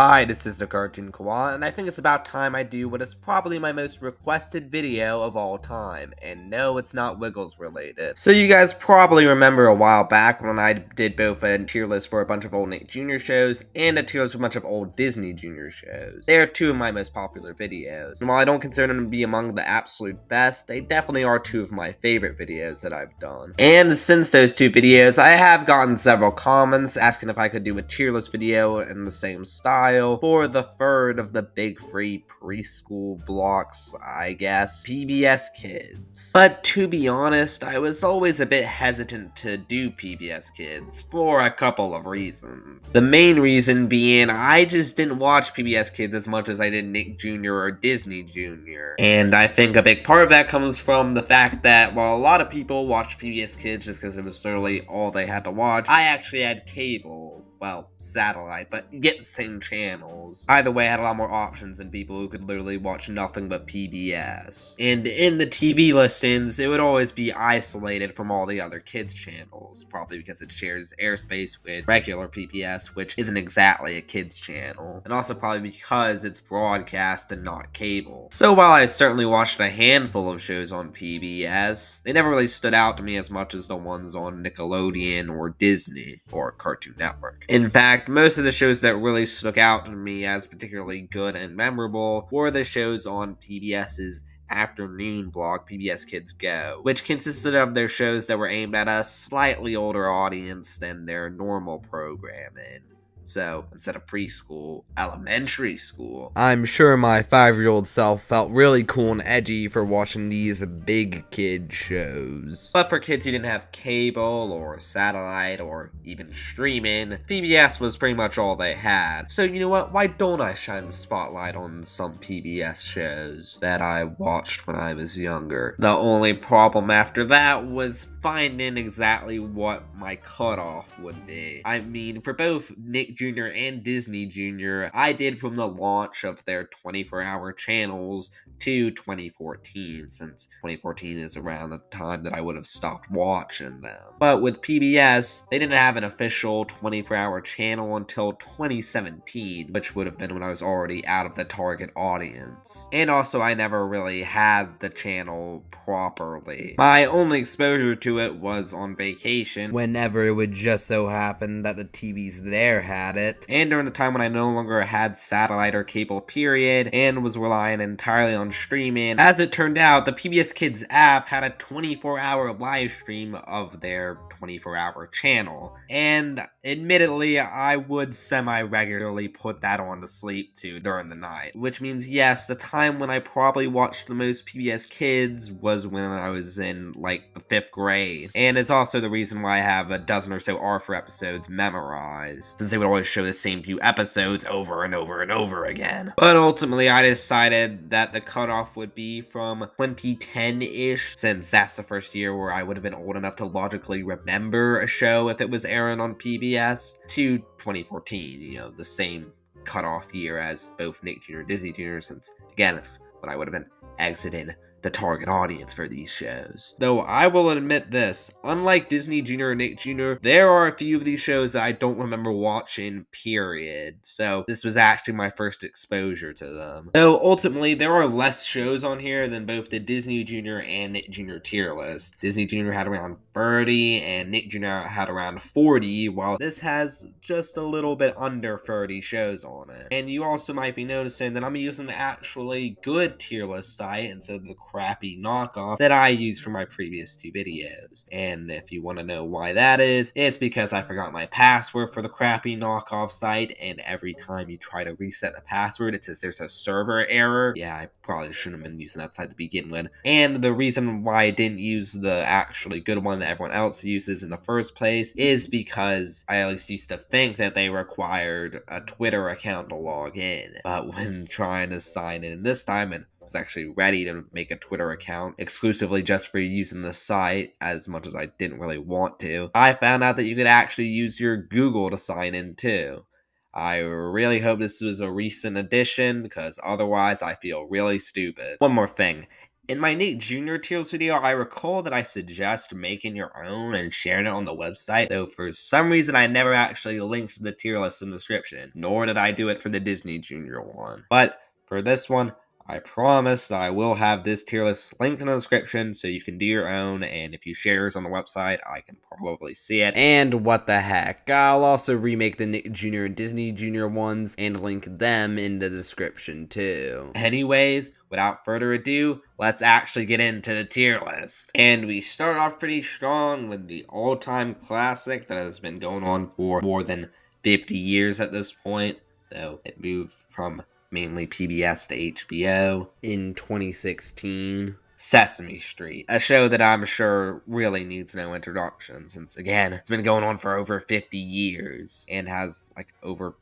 Hi, this is the Cartoon Koala, and I think it's about time I do what is probably my most requested video of all time. And no, it's not Wiggles related. So you guys probably remember a while back when I did both a tier list for a bunch of old Nick Jr. shows and a tier list for a bunch of old Disney Jr. shows. They are two of my most popular videos. And while I don't consider them to be among the absolute best, they definitely are two of my favorite videos that I've done. And since those two videos, I have gotten several comments asking if I could do a tier list video in the same style for the third of the big free preschool blocks, I guess, PBS Kids. But to be honest, I was always a bit hesitant to do PBS Kids for a couple of reasons. The main reason being I just didn't watch PBS Kids as much as I did Nick Jr. or Disney Jr. And I think a big part of that comes from the fact that while a lot of people watched PBS Kids just because it was literally all they had to watch, I actually had cable. Well, satellite, but you get the same channels. Either way, I had a lot more options than people who could literally watch nothing but PBS. And in the TV listings, it would always be isolated from all the other kids channels, probably because it shares airspace with regular PBS, which isn't exactly a kids channel, and also probably because it's broadcast and not cable. So while I certainly watched a handful of shows on PBS, they never really stood out to me as much as the ones on Nickelodeon or Disney or Cartoon Network. In fact, most of the shows that really stuck out to me as particularly good and memorable were the shows on PBS's afternoon block, PBS Kids Go, which consisted of their shows that were aimed at a slightly older audience than their normal programming. So, instead of preschool, elementary school. I'm sure my 5-year-old self felt really cool and edgy for watching these big kid shows. But for kids who didn't have cable, or satellite, or even streaming, PBS was pretty much all they had. So you know what, why don't I shine the spotlight on some PBS shows that I watched when I was younger? The only problem after that was finding exactly what my cutoff would be. I mean, for both Nick Jr. and Disney Jr., I did from the launch of their 24-hour channels to 2014, since 2014 is around the time that I would have stopped watching them. But with PBS, they didn't have an official 24-hour channel until 2017, which would have been when I was already out of the target audience. And also, I never really had the channel properly. My only exposure to it was on vacation, whenever it would just so happen that the TVs there had it, and during the time when I no longer had satellite or cable period, and was relying entirely on streaming. As it turned out, the PBS Kids app had a 24-hour live stream of their 24-hour channel, and admittedly, I would semi-regularly put that on to sleep to during the night, which means yes, the time when I probably watched the most PBS Kids was when I was in, like, the 5th grade, and it's also the reason why I have a dozen or so Arthur episodes memorized, since they would always show the same few episodes over and over and over again. But ultimately, I decided that the cutoff would be from 2010-ish, since that's the first year where I would have been old enough to logically remember a show if it was airing on PBS, to 2014, you know, the same cutoff year as both Nick Jr. and Disney Jr., since, again, it's when I would have been exiting the target audience for these shows. Though I will admit this, unlike Disney Jr. and Nick Jr., there are a few of these shows that I don't remember watching, period. So this was actually my first exposure to them. Though ultimately, there are less shows on here than both the Disney Jr. and Nick Jr. tier list. Disney Jr. had around 30, and Nick Jr. had around 40, while this has just a little bit under 30 shows on it. And you also might be noticing that I'm using the actually good tier list site instead of the crappy knockoff that I used for my previous two videos. And if you want to know why that is, it's because I forgot my password for the crappy knockoff site, and every time you try to reset the password, it says there's a server error. Yeah, I probably shouldn't have been using that site to begin with. And the reason why I didn't use the actually good one that everyone else uses in the first place is because I at least used to think that they required a Twitter account to log in. But when trying to sign in this time, and was actually ready to make a Twitter account exclusively just for using the site, as much as I didn't really want to, I found out that you could actually use your Google to sign in too. I really hope this was a recent addition, because otherwise I feel really stupid. One more thing. In my Nick Jr. tier list video, I recall that I suggest making your own and sharing it on the website, though for some reason I never actually linked to the tier list in the description, nor did I do it for the Disney Jr. one. But for this one, I promise that I will have this tier list linked in the description so you can do your own, and if you share yours on the website, I can probably see it. And what the heck, I'll also remake the Nick Jr. and Disney Jr. ones and link them in the description too. Anyways, without further ado, let's actually get into the tier list. And we start off pretty strong with the all-time classic that has been going on for more than 50 years at this point, though it moved from mainly PBS to HBO in 2016. Sesame Street, a show that I'm sure really needs no introduction since, again, it's been going on for over 50 years and has like over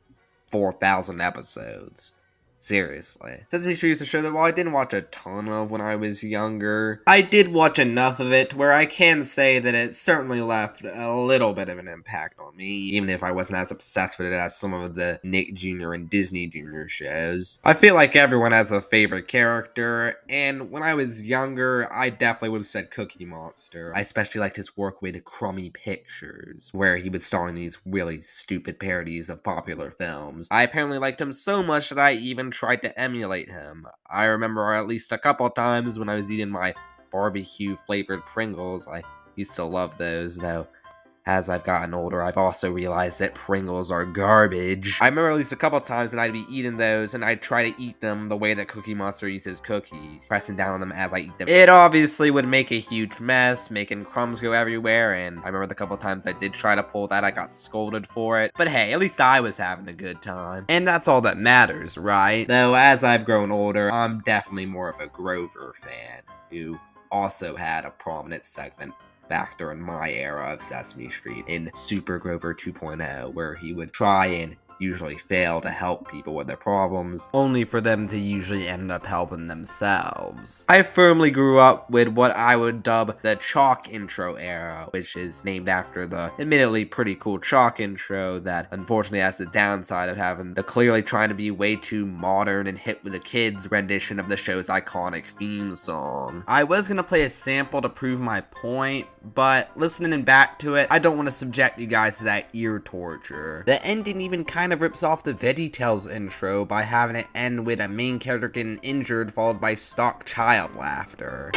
4,000 episodes. Seriously. Sesame Street is a show that while I didn't watch a ton of when I was younger, I did watch enough of it where I can say that it certainly left a little bit of an impact on me, even if I wasn't as obsessed with it as some of the Nick Jr. and Disney Jr. shows. I feel like everyone has a favorite character, and when I was younger, I definitely would have said Cookie Monster. I especially liked his work with Crummy Pictures, where he would star in these really stupid parodies of popular films. I apparently liked him so much that I even tried to emulate him. I remember at least a couple times when I was eating my barbecue flavored Pringles. I used to love those, though as I've gotten older, I've also realized that Pringles are garbage. I remember at least a couple times when I'd be eating those and I'd try to eat them the way that Cookie Monster eats his cookies, pressing down on them as I eat them. It obviously would make a huge mess, making crumbs go everywhere, and I remember the couple times I did try to pull that, I got scolded for it. But hey, at least I was having a good time. And that's all that matters, right? Though as I've grown older, I'm definitely more of a Grover fan, who also had a prominent segment back during my era of Sesame Street in Super Grover 2.0, where he would try and usually fail to help people with their problems, only for them to usually end up helping themselves. I firmly grew up with what I would dub the Chalk intro era, which is named after the admittedly pretty cool Chalk intro that unfortunately has the downside of having the clearly trying to be way too modern and hip with the kids rendition of the show's iconic theme song. I was gonna play a sample to prove my point, but listening back to it, I don't want to subject you guys to that ear torture. The ending even kind of rips off the VeggieTales intro by having it end with a main character getting injured followed by stock child laughter.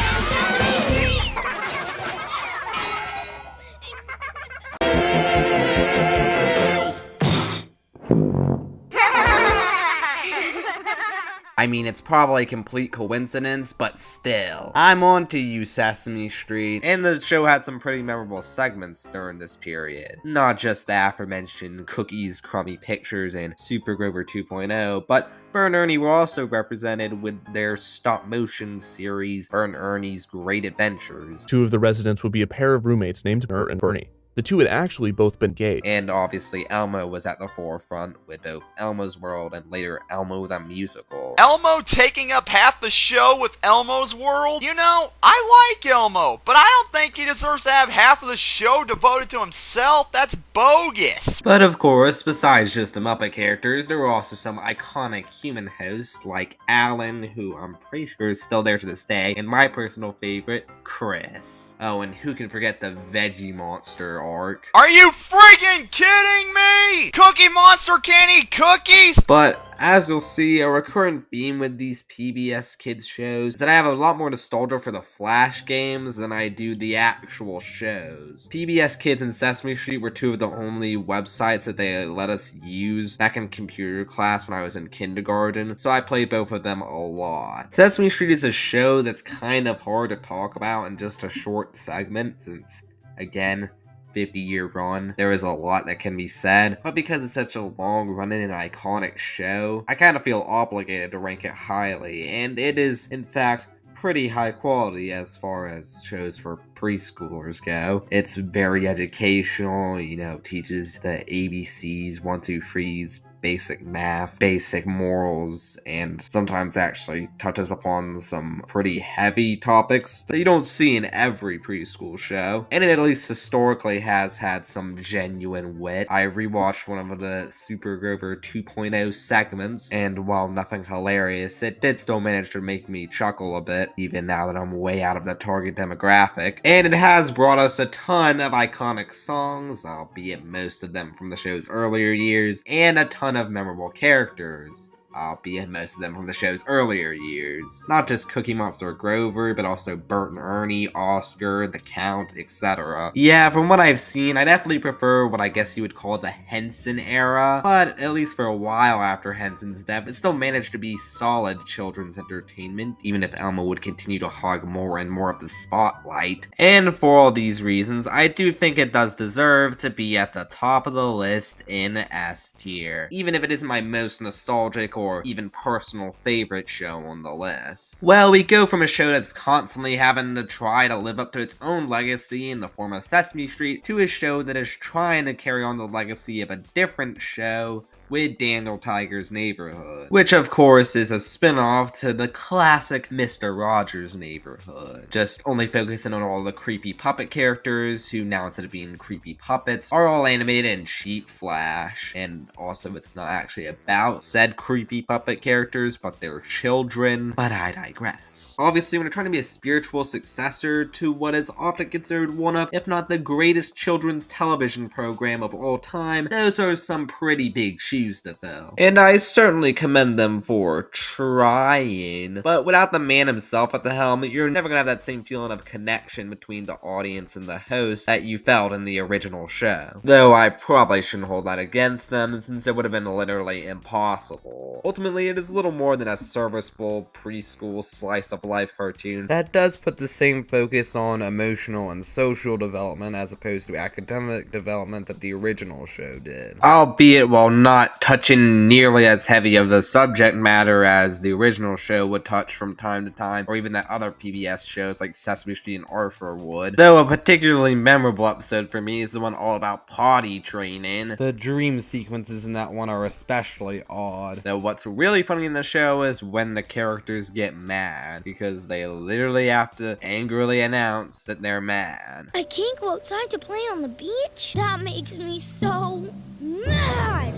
I mean, it's probably a complete coincidence, but still. I'm on to you, Sesame Street. And the show had some pretty memorable segments during this period. Not just the aforementioned Cookies, Crummy Pictures, and Super Grover 2.0, but Bert and Ernie were also represented with their stop-motion series, Bert and Ernie's Great Adventures. Two of the residents would be a pair of roommates named Bert and Bernie. The two had actually both been gay. And obviously Elmo was at the forefront with both Elmo's World and later Elmo the Musical. Elmo taking up half the show with Elmo's World? You know, I like Elmo, but I don't think he deserves to have half of the show devoted to himself. That's bogus. But of course, besides just the Muppet characters, there were also some iconic human hosts like Alan, who I'm pretty sure is still there to this day, and my personal favorite, Chris. Oh, and who can forget the Veggie Monster arc? Are you freaking kidding me? Cookie Monster can't eat cookies? But as you'll see, a recurrent theme with these PBS kids shows is that I have a lot more nostalgia for the Flash games than I do the actual shows. PBS Kids and Sesame Street were two of the only websites that they let us use back in computer class when I was in kindergarten, so I played both of them a lot. Sesame Street is a show that's kind of hard to talk about in just a short segment since, again, 50-year run, there is a lot that can be said, but because it's such a long-running and iconic show, I kind of feel obligated to rank it highly, and it is, in fact, pretty high quality as far as shows for preschoolers go. It's very educational, you know, teaches the ABCs, 1, 2, 3s, basic math, basic morals, and sometimes actually touches upon some pretty heavy topics that you don't see in every preschool show. And it at least historically has had some genuine wit. I rewatched one of the Super Grover 2.0 segments, and while nothing hilarious, it did still manage to make me chuckle a bit, even now that I'm way out of the target demographic. And it has brought us a ton of iconic songs, albeit most of them from the show's earlier years, and a ton of memorable characters, albeit most of them from the show's earlier years. Not just Cookie Monster Grover, but also Bert and Ernie, Oscar, the Count, etc. Yeah, from what I've seen, I definitely prefer what I guess you would call the Henson era, but at least for a while after Henson's death, it still managed to be solid children's entertainment, even if Elmo would continue to hog more and more of the spotlight. And for all these reasons, I do think it does deserve to be at the top of the list in S tier, even if it isn't my most nostalgic or even personal favorite show on the list. Well, we go from a show that's constantly having to try to live up to its own legacy in the form of Sesame Street to a show that is trying to carry on the legacy of a different show with Daniel Tiger's Neighborhood, which of course is a spin-off to the classic Mr. Rogers' Neighborhood, just only focusing on all the creepy puppet characters who now, instead of being creepy puppets, are all animated in cheap flash. And also, it's not actually about said creepy puppet characters, but their children. But I digress. Obviously, when you're trying to be a spiritual successor to what is often considered one of, if not the greatest children's television program of all time, those are some pretty big shoes to fill. And I certainly commend them for trying. But without the man himself at the helm, you're never gonna have that same feeling of connection between the audience and the host that you felt in the original show. Though I probably shouldn't hold that against them, since it would have been literally impossible. Ultimately, it is little more than a serviceable preschool slice of life cartoon that does put the same focus on emotional and social development as opposed to academic development that the original show did. Albeit while not touching nearly as heavy of the subject matter as the original show would touch from time to time, or even that other PBS shows like Sesame Street and Arthur would. Though a particularly memorable episode for me is the one all about potty training. The dream sequences in that one are especially odd. Though what's really funny in the show is when the characters get mad, because they literally have to angrily announce that they're mad. I can't go outside to play on the beach? That makes me so mad!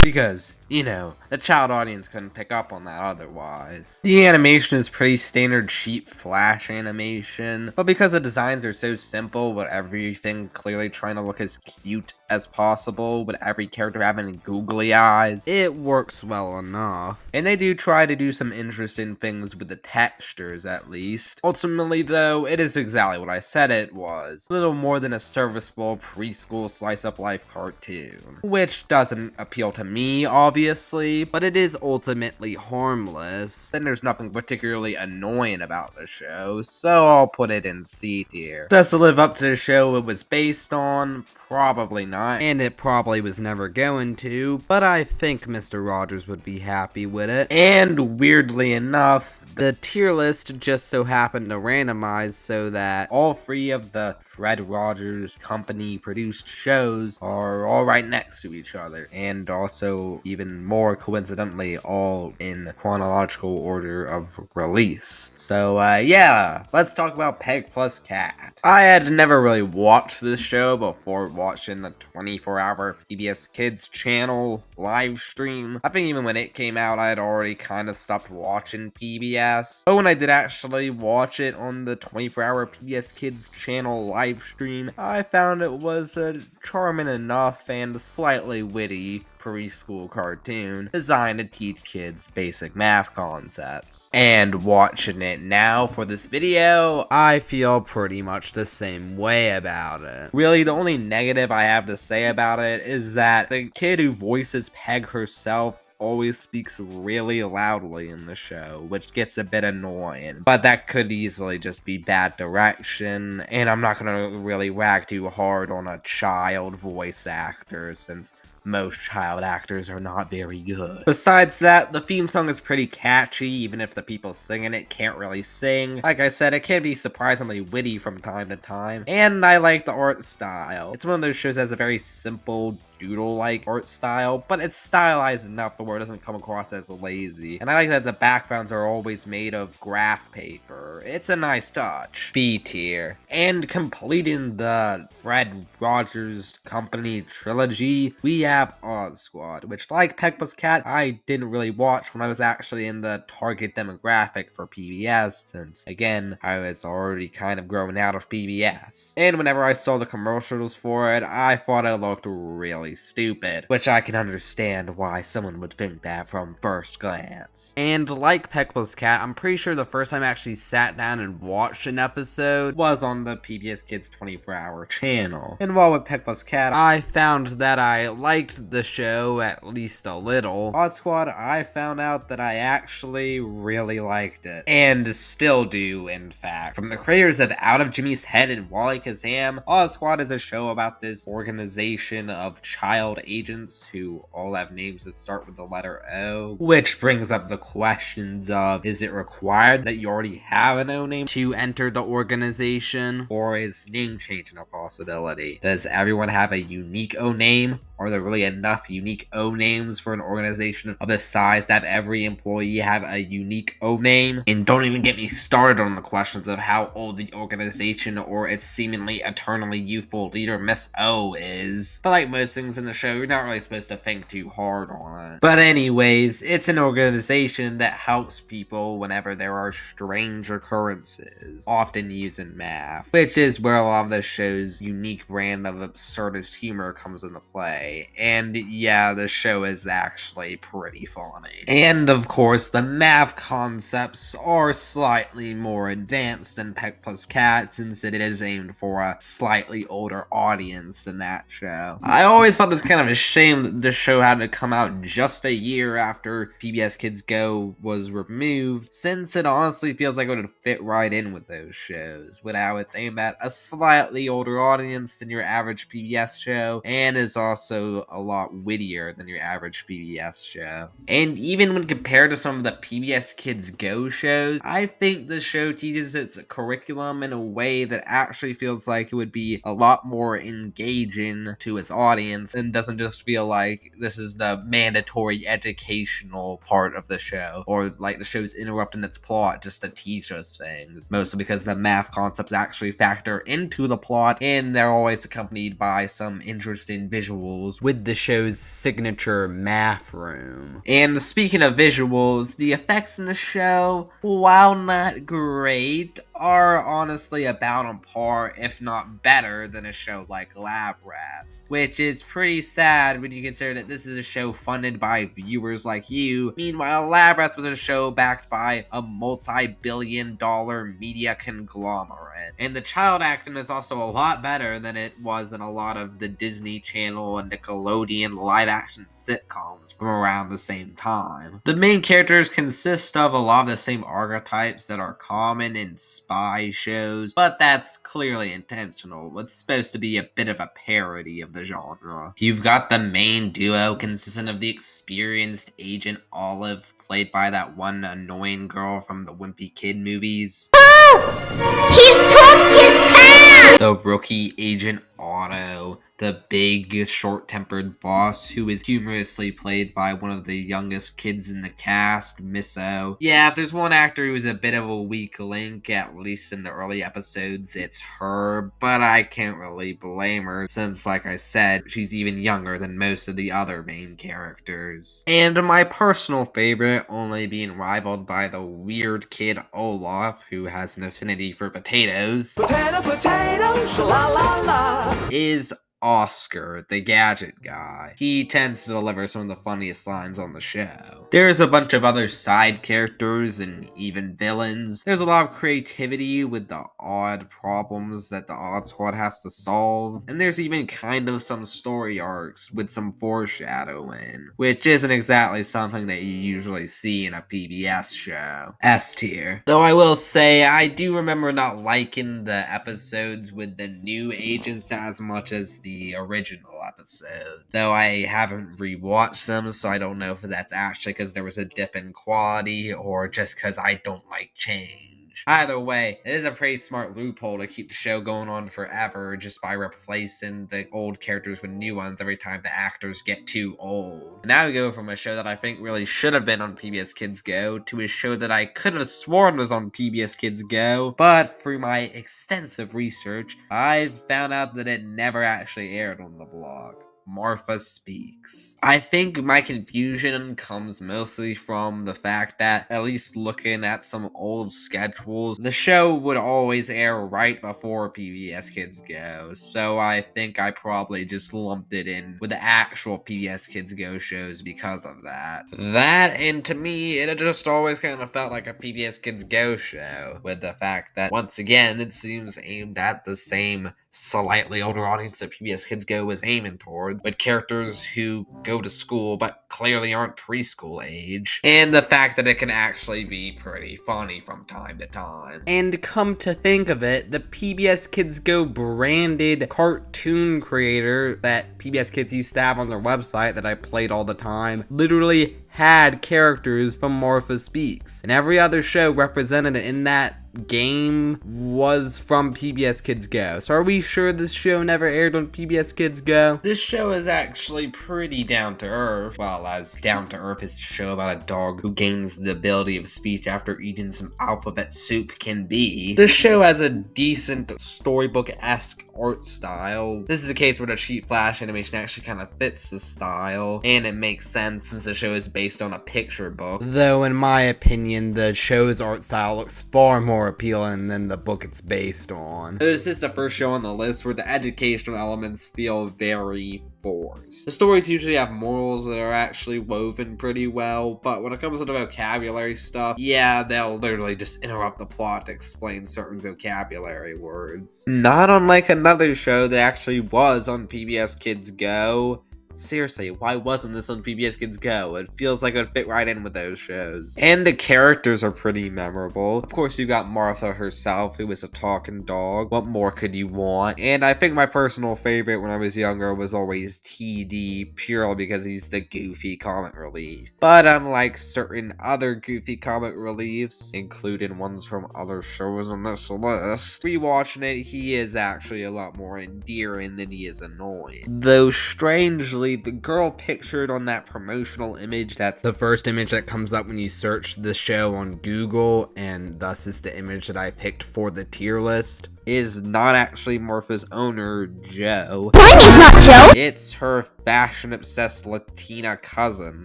Because, you know, the child audience couldn't pick up on that otherwise. The animation is pretty standard cheap flash animation, but because the designs are so simple, with everything clearly trying to look as cute as possible, with every character having googly eyes, it works well enough. And they do try to do some interesting things with the textures, at least. Ultimately, though, it is exactly what I said it was. Little more than a serviceable preschool slice-of-life cartoon. Which doesn't appeal to me, obviously, but it is ultimately harmless. And there's nothing particularly annoying about the show, so I'll put it in C tier. Does it live up to the show it was based on? Probably not, and it probably was never going to, but I think Mr. Rogers would be happy with it. And weirdly enough, the tier list just so happened to randomize so that all three of the Fred Rogers Company produced shows are all right next to each other, and also even more coincidentally all in chronological order of release. So yeah, let's talk about Peg Plus Cat. I had never really watched this show before watching the 24-hour PBS Kids channel live stream. I think even when it came out, I had already kind of stopped watching PBS. But when I did actually watch it on the 24-hour PBS Kids channel live stream, I found it was a charming enough and slightly witty preschool cartoon designed to teach kids basic math concepts. And watching it now for this video, I feel pretty much the same way about it. Really, the only negative I have to say about it is that the kid who voices Peg herself always speaks really loudly in the show, which gets a bit annoying. But that could easily just be bad direction, and I'm not gonna really rag too hard on a child voice actor, since most child actors are not very good. Besides that, the theme song is pretty catchy, even if the people singing it can't really sing. Like I said, it can be surprisingly witty from time to time, and I like the art style. It's one of those shows that has a very simple, doodle-like art style, but it's stylized enough to where it doesn't come across as lazy. And I like that the backgrounds are always made of graph paper. It's a nice touch. B tier. And completing the Fred Rogers Company trilogy, we have Oz Squad, which, like Pecpa's Cat, I didn't really watch when I was actually in the target demographic for PBS, since, again, I was already kind of growing out of PBS. And whenever I saw the commercials for it, I thought it looked really stupid, which I can understand why someone would think that from first glance. And like Pecpa's Cat, I'm pretty sure the first time I actually sat down and watched an episode was on the PBS Kids 24-hour channel. And while with Pecpa's Cat, I found that I liked the show at least a little. Odd Squad, I found out that I actually really liked it. And still do, in fact. From the creators of Out of Jimmy's Head and Wally Kazam, Odd Squad is a show about this organization of child agents who all have names that start with the letter O, which brings up the questions of, is it required that you already have an O name to enter the organization, or is name changing a possibility? Does everyone have a unique O name? Are there really enough unique O names for an organization of this size to have every employee have a unique O name? And don't even get me started on the questions of how old the organization or its seemingly eternally youthful leader, Miss O, is. But like most things in the show, you're not really supposed to think too hard on it. But anyways, it's an organization that helps people whenever there are strange occurrences, often using math, which is where a lot of the show's unique brand of absurdist humor comes into play. And yeah, the show is actually pretty funny. And of course, the math concepts are slightly more advanced than Pecpa's Cat, since it is aimed for a slightly older audience than that show. I always thought it was kind of a shame that the show had to come out just a year after PBS Kids Go was removed, since it honestly feels like it would fit right in with those shows, with how it's aimed at a slightly older audience than your average PBS show, and is also a lot wittier than your average PBS show. And even when compared to some of the PBS Kids Go shows, I think the show teaches its curriculum in a way that actually feels like it would be a lot more engaging to its audience, and doesn't just feel like this is the mandatory educational part of the show, or like the show's interrupting its plot just to teach us things, mostly because the math concepts actually factor into the plot, and they're always accompanied by some interesting visuals with the show's signature math room. And speaking of visuals, the effects in the show, while not great, are honestly about on par, if not better, than a show like Lab Rats, which is pretty sad when you consider that this is a show funded by viewers like you. Meanwhile, Lab Rats was a show backed by a multi-billion-dollar media conglomerate, and the child acting is also a lot better than it was in a lot of the Disney Channel and Nickelodeon live-action sitcoms from around the same time. The main characters consist of a lot of the same archetypes that are common in spy shows, but that's clearly intentional. It's supposed to be a bit of a parody of the genre. You've got the main duo consisting of the experienced Agent Olive, played by that one annoying girl from the Wimpy Kid movies. He's pooped his pants! The rookie Agent Otto, the big, short-tempered boss, who is humorously played by one of the youngest kids in the cast, Miss O. Yeah, if there's one actor who is a bit of a weak link, at least in the early episodes, it's her, but I can't really blame her, since, like I said, she's even younger than most of the other main characters. And my personal favorite, only being rivaled by the weird kid Olaf, who has an affinity for potatoes. Potato, potato, sha-la-la-la. Is Oscar, the gadget guy. He tends to deliver some of the funniest lines on the show. There's a bunch of other side characters and even villains. There's a lot of creativity with the odd problems that the Odd Squad has to solve, and there's even kind of some story arcs with some foreshadowing, which isn't exactly something that you usually see in a PBS show. S tier. Though I will say, I do remember not liking the episodes with the new agents as much as the original episodes, though I haven't rewatched them, so I don't know if that's actually because there was a dip in quality or just because I don't like change. age. Either way, it is a pretty smart loophole to keep the show going on forever just by replacing the old characters with new ones every time the actors get too old. Now we go from a show that I think really should have been on PBS Kids Go to a show that I could have sworn was on PBS Kids Go, but through my extensive research, I found out that it never actually aired on the blog. Martha Speaks. I think my confusion comes mostly from the fact that, at least looking at some old schedules, the show would always air right before PBS Kids Go, so I think I probably just lumped it in with the actual PBS Kids Go shows because of that. That, and to me, it just always kind of felt like a PBS Kids Go show, with the fact that, once again, it seems aimed at the same slightly older audience that PBS Kids Go was aiming towards, with characters who go to school but clearly aren't preschool age, and the fact that it can actually be pretty funny from time to time. And come to think of it, the PBS Kids Go branded cartoon creator that PBS Kids used to have on their website that I played all the time literally had characters from Martha Speaks, and every other show represented in that game was from PBS Kids Go. So are we sure this show never aired on PBS Kids Go? This show is actually pretty down to earth. Well, as down to earth is a show about a dog who gains the ability of speech after eating some alphabet soup can be. This show has a decent storybook-esque art style. This is a case where the cheap flash animation actually kind of fits the style, and it makes sense since the show is based on a picture book. Though in my opinion, the show's art style looks far more appealing than the book it's based on. This is the first show on the list where the educational elements feel very forced. The stories usually have morals that are actually woven pretty well, but when it comes to the vocabulary stuff, yeah, they'll literally just interrupt the plot to explain certain vocabulary words. Not unlike another show that actually was on PBS Kids Go. Seriously, why wasn't this on PBS Kids Go? It feels like it would fit right in with those shows. And the characters are pretty memorable. Of course, you got Martha herself, who is a talking dog. What more could you want? And I think my personal favorite when I was younger was always TD, purely because he's the goofy comic relief. But unlike certain other goofy comic reliefs, including ones from other shows on this list, rewatching it, he is actually a lot more endearing than he is annoying. Though strangely, the girl pictured on that promotional image, that's the first image that comes up when you search the show on Google, and thus is the image that I picked for the tier list, is not actually Martha's owner, Joe. My name's not Joe! It's her fashion-obsessed Latina cousin,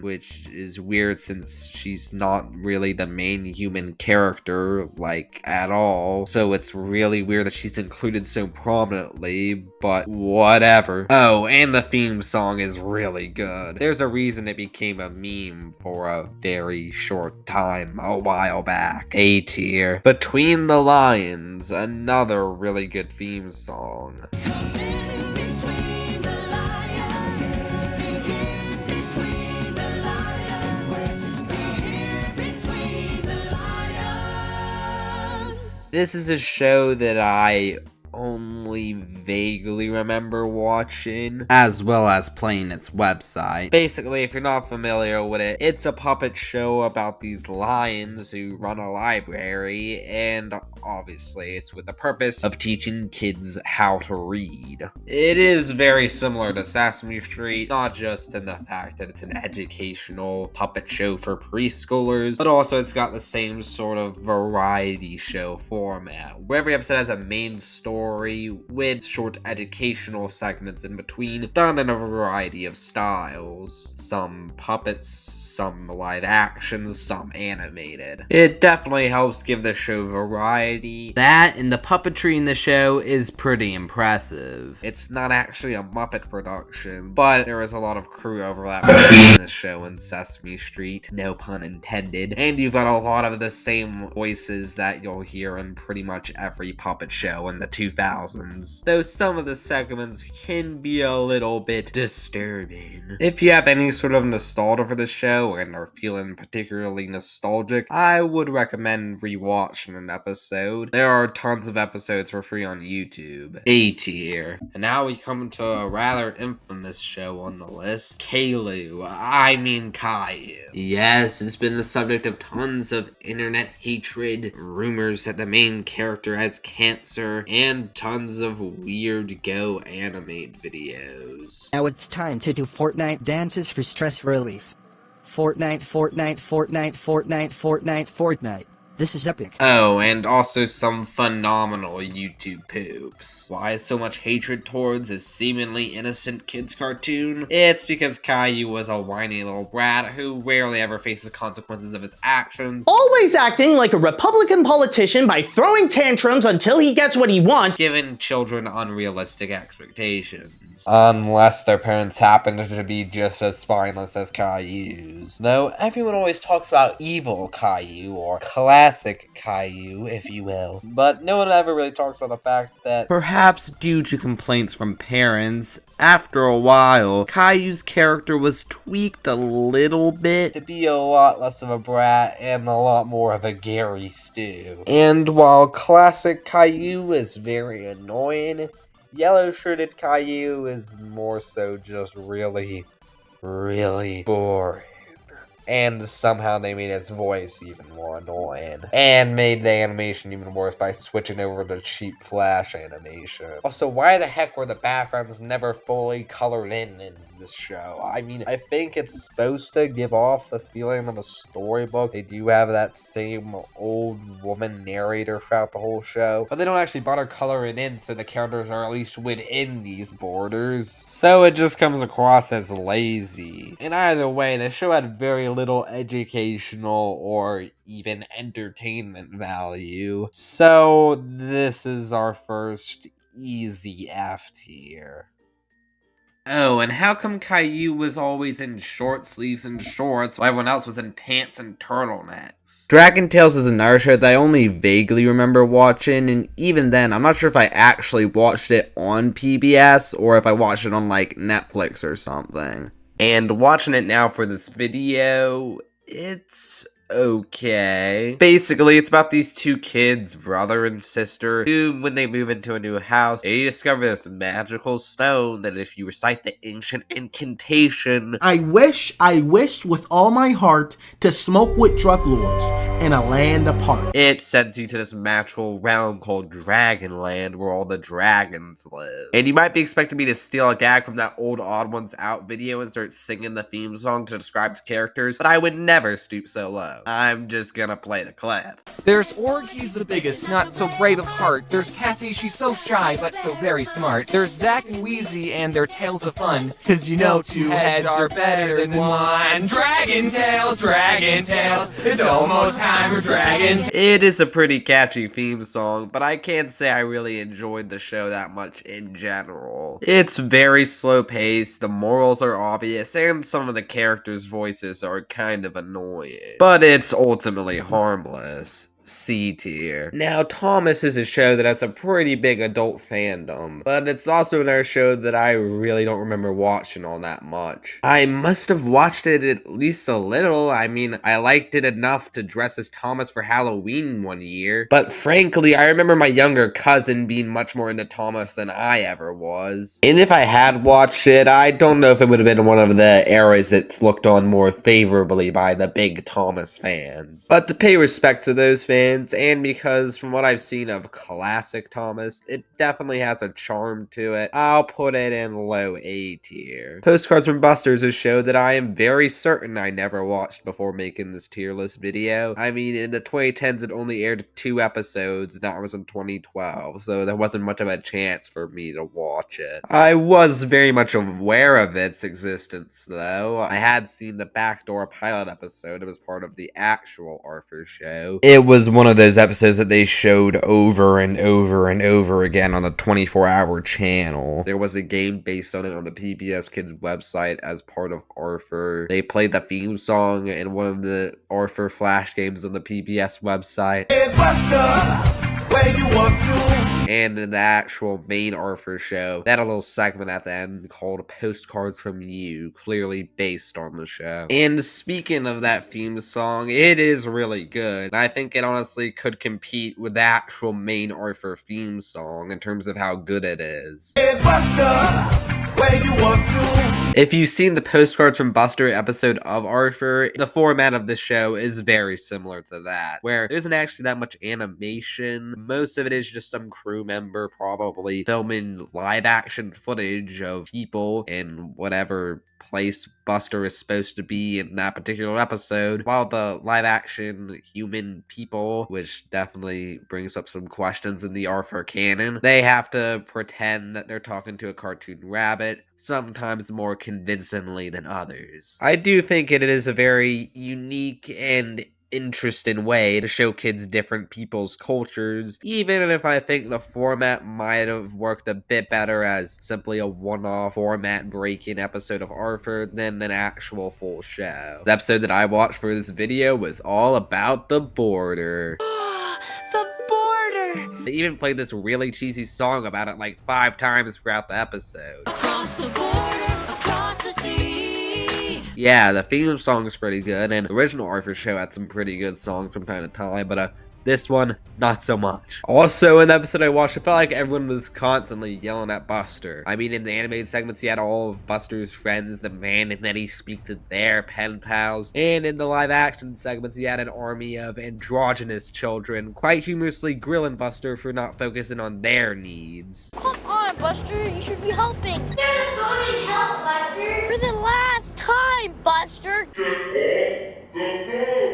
which is weird since she's not really the main human character, like, at all. So it's really weird that she's included so prominently, but whatever. Oh, and the theme song is really good. There's a reason it became a meme for a very short time a while back. A tier. Between the Lions, another really good theme song. This is a show that I only vaguely remember watching, as well as playing its website. Basically, if you're not familiar with it, it's a puppet show about these lions who run a library, and obviously it's with the purpose of teaching kids how to read. It is very similar to Sesame Street, not just in the fact that it's an educational puppet show for preschoolers, but also it's got the same sort of variety show format, where every episode has a main story with short educational segments in between, done in a variety of styles. Some puppets, some live action, some animated. It definitely helps give the show variety. That and the puppetry in the show is pretty impressive. It's not actually a Muppet production, but there is a lot of crew overlap between the show and Sesame Street, no pun intended. And you've got a lot of the same voices that you'll hear in pretty much every puppet show in the 2000 2000s, though some of the segments can be a little bit disturbing. If you have any sort of nostalgia for the show and are feeling particularly nostalgic, I would recommend rewatching an episode. There are tons of episodes for free on YouTube. A tier. And now we come to a rather infamous show on the list, Caillou. I mean Caillou. Yes, it's been the subject of tons of internet hatred, rumors that the main character has cancer, and tons of weird Go animate videos. Now it's time to do Fortnite dances for stress relief. Fortnite, Fortnite, Fortnite, Fortnite, Fortnite, Fortnite. This is epic. Oh, and also some phenomenal YouTube poops. Why so much hatred towards this seemingly innocent kids cartoon? It's because Caillou was a whiny little brat who rarely ever faces consequences of his actions. Always acting like a Republican politician by throwing tantrums until he gets what he wants. Giving children unrealistic expectations. Unless their parents happen to be just as spineless as Caillou's. Though everyone always talks about evil Caillou, or classic Caillou, if you will. But no one ever really talks about the fact that, perhaps due to complaints from parents, after a while, Caillou's character was tweaked a little bit to be a lot less of a brat and a lot more of a Gary Stew. And while classic Caillou is very annoying, yellow-shirted Caillou is more so just really, really boring. And somehow they made his voice even more annoying. And made the animation even worse by switching over to cheap Flash animation. Also, why the heck were the backgrounds never fully colored in this show? I mean, I think it's supposed to give off the feeling of a storybook. They do have that same old woman narrator throughout the whole show, but they don't actually bother coloring in so the characters are at least within these borders. So it just comes across as lazy. And either way, the show had very little educational or even entertainment value. So this is our first easy F tier. Oh, and how come Caillou was always in short sleeves and shorts while everyone else was in pants and turtlenecks? Dragon Tales is another show that I only vaguely remember watching, and even then, I'm not sure if I actually watched it on PBS or if I watched it on, like, Netflix or something. And watching it now for this video, it's okay. Basically, it's about these two kids, brother and sister, who, when they move into a new house, they discover this magical stone that if you recite the ancient incantation, I wished with all my heart to smoke with drug lords in a land apart. It sends you to this magical realm called Dragonland, where all the dragons live. And you might be expecting me to steal a gag from that old Odd Ones Out video and start singing the theme song to describe the characters, but I would never stoop so low. I'm just gonna play the clip. There's Org, he's the biggest, not so brave of heart. There's Cassie, she's so shy, but so very smart. There's Zack and Wheezy and their tales of fun, 'cause you know two heads are better than one. Dragon Tales, it's almost time for Dragon. It is a pretty catchy theme song, but I can't say I really enjoyed the show that much in general. It's very slow paced, the morals are obvious, and some of the characters' voices are kind of annoying. But it's ultimately harmless. C tier. Now, Thomas is a show that has a pretty big adult fandom, but it's also another show that I really don't remember watching all that much. I must have watched it at least a little. I mean, I liked it enough to dress as Thomas for Halloween one year, but frankly, I remember my younger cousin being much more into Thomas than I ever was. And if I had watched it, I don't know if it would have been one of the eras that's looked on more favorably by the big Thomas fans. But to pay respect to those fans, and because from what I've seen of classic Thomas, it definitely has a charm to it, I'll put it in low A tier. Postcards from Buster is a show that I am very certain I never watched before making this tier list video. I mean, in the 2010s it only aired 2 episodes, and that was in 2012, so there wasn't much of a chance for me to watch it. I was very much aware of its existence though. I had seen the backdoor pilot episode. It was part of the actual Arthur show. It was one of those episodes that they showed over and over and over again on the 24-hour channel. There was a game based on it on the PBS Kids website as part of Arthur. They played the theme song in one of the Arthur Flash games on the PBS website. Hey, Buster! where you want to. And in the actual main Arthur show, they had a little segment at the end called Postcards from You, clearly based on the show. And speaking of that theme song, it is really good. I think it honestly could compete with the actual main Arthur theme song in terms of how good it is. Hey, Buster, where you want to. If you've seen the Postcards from Buster episode of Arthur, the format of this show is very similar to that, where there isn't actually that much animation. Most of it is just some crew member probably filming live action footage of people in whatever place Buster is supposed to be in that particular episode, while the live action human people, which definitely brings up some questions in the Arthur canon, they have to pretend that they're talking to a cartoon rabbit, sometimes more convincingly than others. I do think it is a very unique and interesting way to show kids different people's cultures, even if I think the format might have worked a bit better as simply a one-off format breaking episode of Arthur than an actual full show. The episode that I watched for this video was all about the border. The border. They even played this really cheesy song about it like 5 times throughout the episode. Across the border, across the sea. Yeah, the theme song is pretty good, and the original Arthur show had some pretty good songs from time to time, but this one, not so much. Also, in the episode I watched, I felt like everyone was constantly yelling at Buster. I mean, in the animated segments, you had all of Buster's friends demanding that he speak to their pen pals, and in the live-action segments, you had an army of androgynous children quite humorously grilling Buster for not focusing on their needs. Come on, Buster, you should be helping. Just go and help, Buster. For the last time, Buster.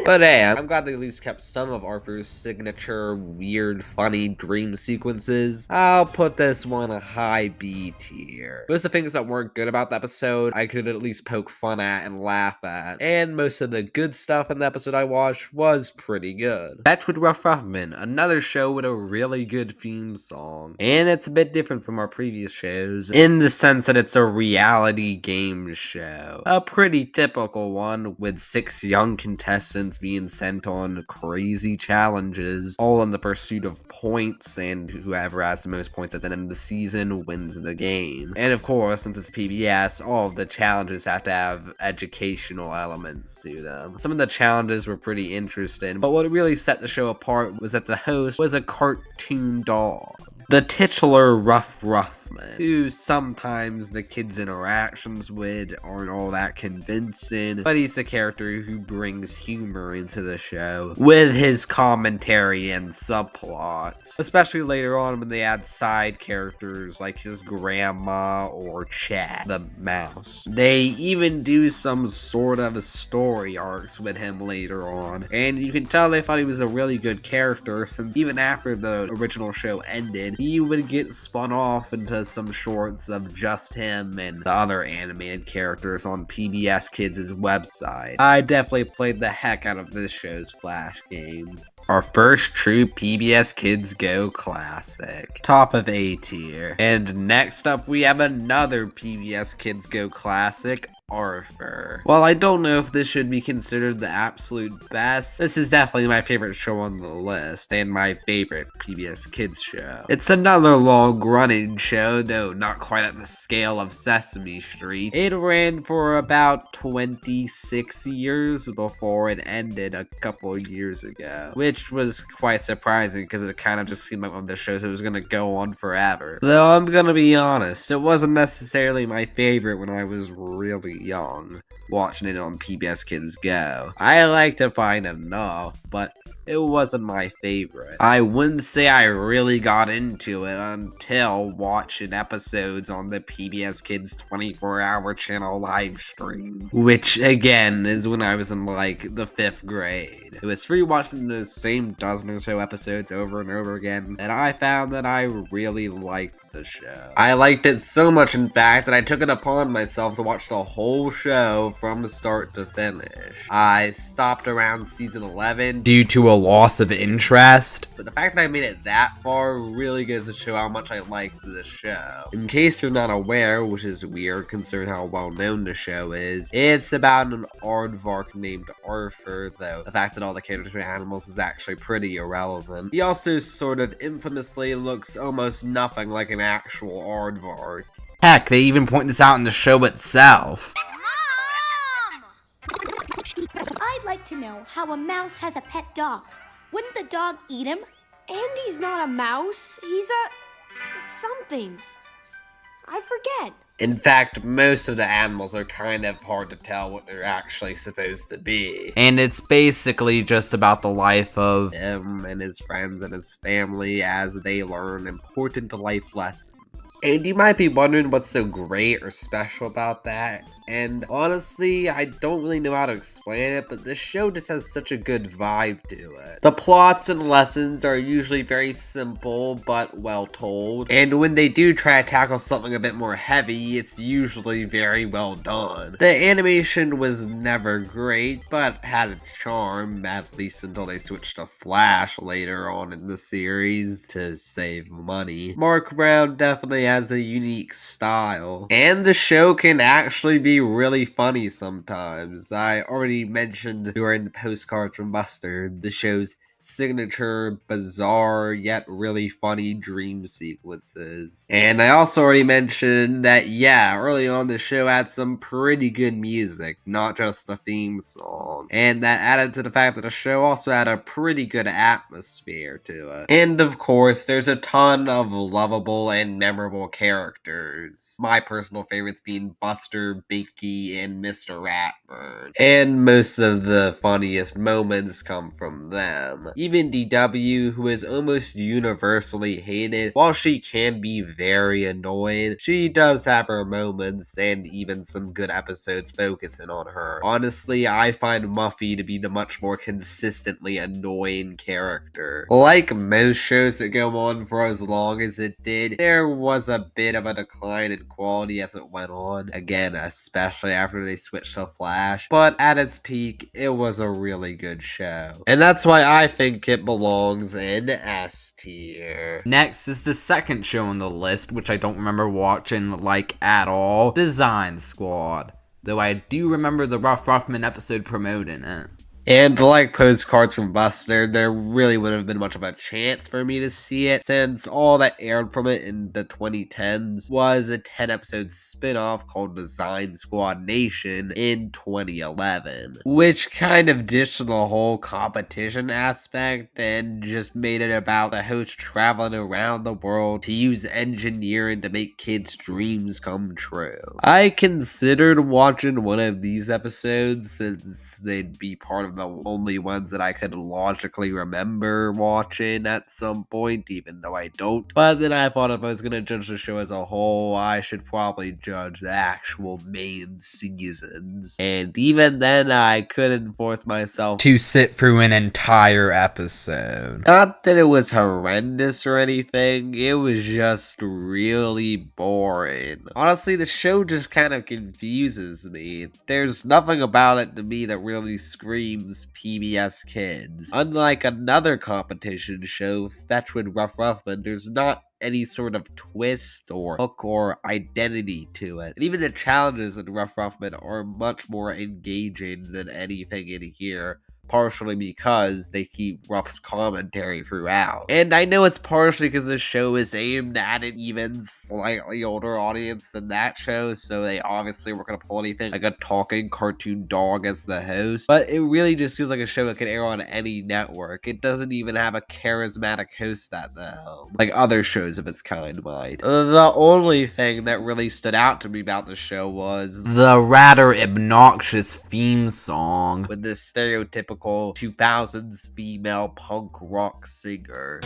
But hey, I'm glad they at least kept some of Arthur's signature, weird, funny dream sequences. I'll put this one a high B tier. Most of the things that weren't good about the episode, I could at least poke fun at and laugh at. And most of the good stuff in the episode I watched was pretty good. Fetch with Rough Ruffman, another show with a really good theme song. And it's a bit different from our previous shows, in the sense that it's a reality game show. A pretty typical one, with 6 young contestants being sent on crazy challenges, all in the pursuit of points, and whoever has the most points at the end of the season wins the game. And of course, since it's PBS, all of the challenges have to have educational elements to them. Some of the challenges were pretty interesting, but what really set the show apart was that the host was a cartoon dog. The titular Rough Ruffman, who sometimes the kids' interactions with aren't all that convincing, but he's the character who brings humor into the show with his commentary and subplots, especially later on when they add side characters like his grandma or Chad the mouse. They even do some sort of story arcs with him later on, and you can tell they thought he was a really good character, since even after the original show ended, he would get spun off into some shorts of just him and the other animated characters on PBS Kids' website. I definitely played the heck out of this show's Flash games. Our first true PBS Kids Go classic. Top of A tier. And next up we have another PBS Kids Go classic, Arthur. While I don't know if this should be considered the absolute best, this is definitely my favorite show on the list, and my favorite PBS Kids show. It's another long-running show, though not quite at the scale of Sesame Street. It ran for about 26 years before it ended a couple years ago, which was quite surprising because it kind of just seemed like one of the shows that was going to go on forever. Though I'm gonna be honest, it wasn't necessarily my favorite when I was really young, watching it on PBS Kids Go. I liked it fine enough, but it wasn't my favorite. I wouldn't say I really got into it until watching episodes on the PBS Kids 24-hour channel live stream, which again is when I was in like the 5th grade. It was free watching the same dozen or so episodes over and over again, and I found that I really liked the show. I liked it so much, in fact, that I took it upon myself to watch the whole show from start to finish. I stopped around season 11 due to a loss of interest. But the fact that I made it that far really goes to show how much I like this show. In case you're not aware, which is weird considering how well known the show is, it's about an aardvark named Arthur, though the fact that all the characters are animals is actually pretty irrelevant. He also sort of infamously looks almost nothing like an actual aardvark. Heck, they even point this out in the show itself. Mom! I'd like to know how a mouse has a pet dog. Wouldn't the dog eat him? Andy's not a mouse. He's a... something. I forget. In fact, most of the animals are kind of hard to tell what they're actually supposed to be. And it's basically just about the life of him and his friends and his family as they learn important life lessons. And you might be wondering what's so great or special about that. And honestly, I don't really know how to explain it, but this show just has such a good vibe to it. The plots and lessons are usually very simple, but well told. And when they do try to tackle something a bit more heavy, it's usually very well done. The animation was never great, but had its charm, at least until they switched to Flash later on in the series to save money. Mark Brown definitely has a unique style. And the show can actually be really funny sometimes. I already mentioned during Postcards from Buster, the show's signature, bizarre, yet really funny dream sequences. And I also already mentioned that, yeah, early on the show had some pretty good music, not just the theme song. And that added to the fact that the show also had a pretty good atmosphere to it. And of course, there's a ton of lovable and memorable characters. My personal favorites being Buster, Binky, and Mr. Ratburn. And most of the funniest moments come from them. Even DW, who is almost universally hated, while she can be very annoying, she does have her moments and even some good episodes focusing on her. Honestly, I find Muffy to be the much more consistently annoying character. Like most shows that go on for as long as it did, there was a bit of a decline in quality as it went on, again, especially after they switched to Flash, but at its peak, it was a really good show. And that's why I think it belongs in S tier. Next is the second show on the list, which I don't remember watching like at all, Design Squad. Though I do remember the Rough Ruffman episode promoting it. And like Postcards from Buster, there really wouldn't have been much of a chance for me to see it, since all that aired from it in the 2010s was a 10-episode spin-off called Design Squad Nation in 2011, which kind of ditched the whole competition aspect and just made it about the host traveling around the world to use engineering to make kids' dreams come true. I considered watching one of these episodes since they'd be part of the only ones that I could logically remember watching at some point, even though I don't. But then I thought if I was going to judge the show as a whole, I should probably judge the actual main seasons. And even then, I couldn't force myself to sit through an entire episode. Not that it was horrendous or anything, it was just really boring. Honestly, the show just kind of confuses me. There's nothing about it to me that really screams PBS Kids. Unlike another competition show, Fetch with Rough Ruffman, there's not any sort of twist or hook or identity to it. And even the challenges in Rough Ruffman are much more engaging than anything in here. Partially because they keep Ruff's commentary throughout. And I know it's partially because the show is aimed at an even slightly older audience than that show, so they obviously weren't going to pull anything like a talking cartoon dog as the host, but it really just feels like a show that could air on any network. It doesn't even have a charismatic host at the helm, like other shows of its kind might. The only thing that really stood out to me about the show was the rather obnoxious theme song with this stereotypical 2000s female punk rock singer.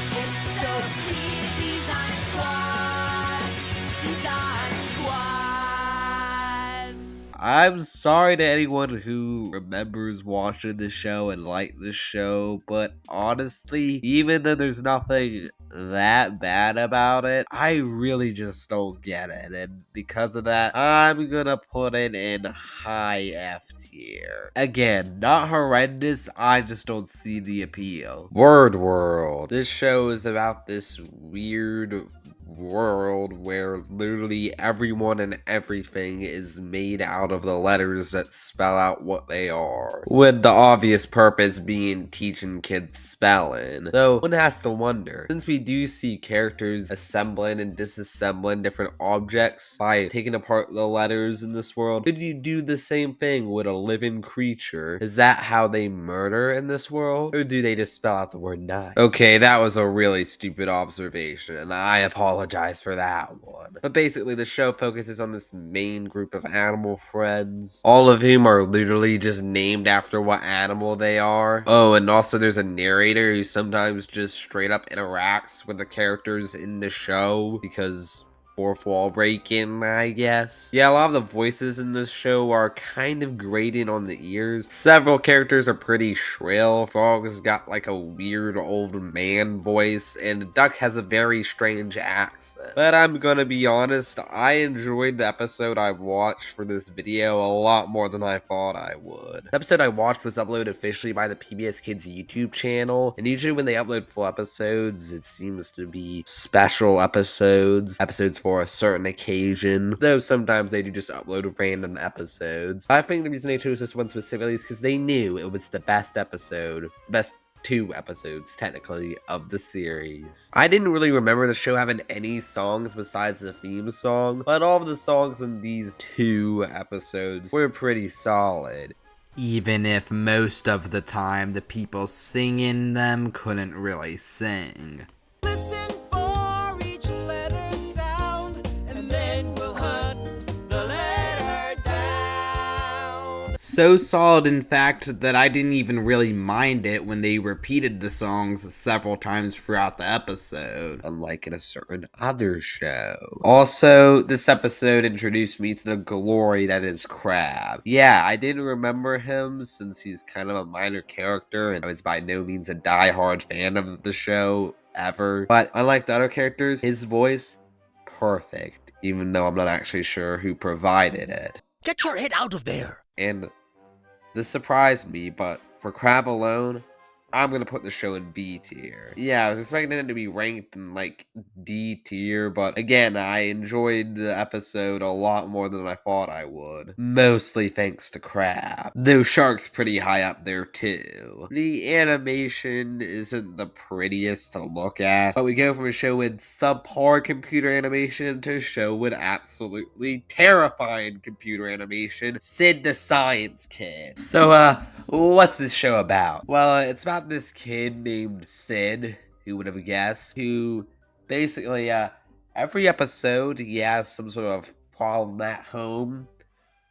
I'm sorry to anyone who remembers watching the show and liked the show, but honestly, even though there's nothing that bad about it, I really just don't get it, and because of that, I'm gonna put it in high F tier. Again, not horrendous, I just don't see the appeal. Word World. This show is about this weird world where literally everyone and everything is made out of the letters that spell out what they are, with the obvious purpose being teaching kids spelling. Though one has to wonder, since we do see characters assembling and disassembling different objects by taking apart the letters in this world, could you do the same thing with a living creature? Is that how they murder in this world? Or do they just spell out the word knife? Okay, that was a really stupid observation. I apologize for that one. But basically, the show focuses on this main group of animal friends, all of whom are literally just named after what animal they are. Oh, and also there's a narrator who sometimes just straight up interacts with the characters in the show because fourth wall breaking, I guess. Yeah, a lot of the voices in this show are kind of grating on the ears. Several characters are pretty shrill. Frog's got like a weird old man voice, and Duck has a very strange accent. But I'm gonna be honest, I enjoyed the episode I watched for this video a lot more than I thought I would. The episode I watched was uploaded officially by the PBS Kids YouTube channel, and usually when they upload full episodes, it seems to be special episodes for a certain occasion, though sometimes they do just upload random episodes. I think the reason they chose this one specifically is because they knew it was the best episode, best 2 episodes technically of the series. I didn't really remember the show having any songs besides the theme song, but all of the songs in these 2 episodes were pretty solid, even if most of the time the people singing them couldn't really sing. Listen for each letter sound, and then we'll hunt the letter down. So solid, in fact, that I didn't even really mind it when they repeated the songs several times throughout the episode, unlike in a certain other show. Also, this episode introduced me to the glory that is Crab. Yeah, I didn't remember him since he's kind of a minor character, and I was by no means a die-hard fan of the show ever. But unlike the other characters, his voice, perfect, even though I'm not actually sure who provided it. Get your head out of there! And this surprised me, but for Crab alone, I'm gonna put the show in B tier. Yeah, I was expecting it to be ranked in like D tier, but again, I enjoyed the episode a lot more than I thought I would. Mostly thanks to Crab. Though Shark's pretty high up there too. The animation isn't the prettiest to look at, but we go from a show with subpar computer animation to a show with absolutely terrifying computer animation, Sid the Science Kid. So, what's this show about? Well, it's about this kid named Sid, who would have guessed, who basically, every episode he has some sort of problem at home,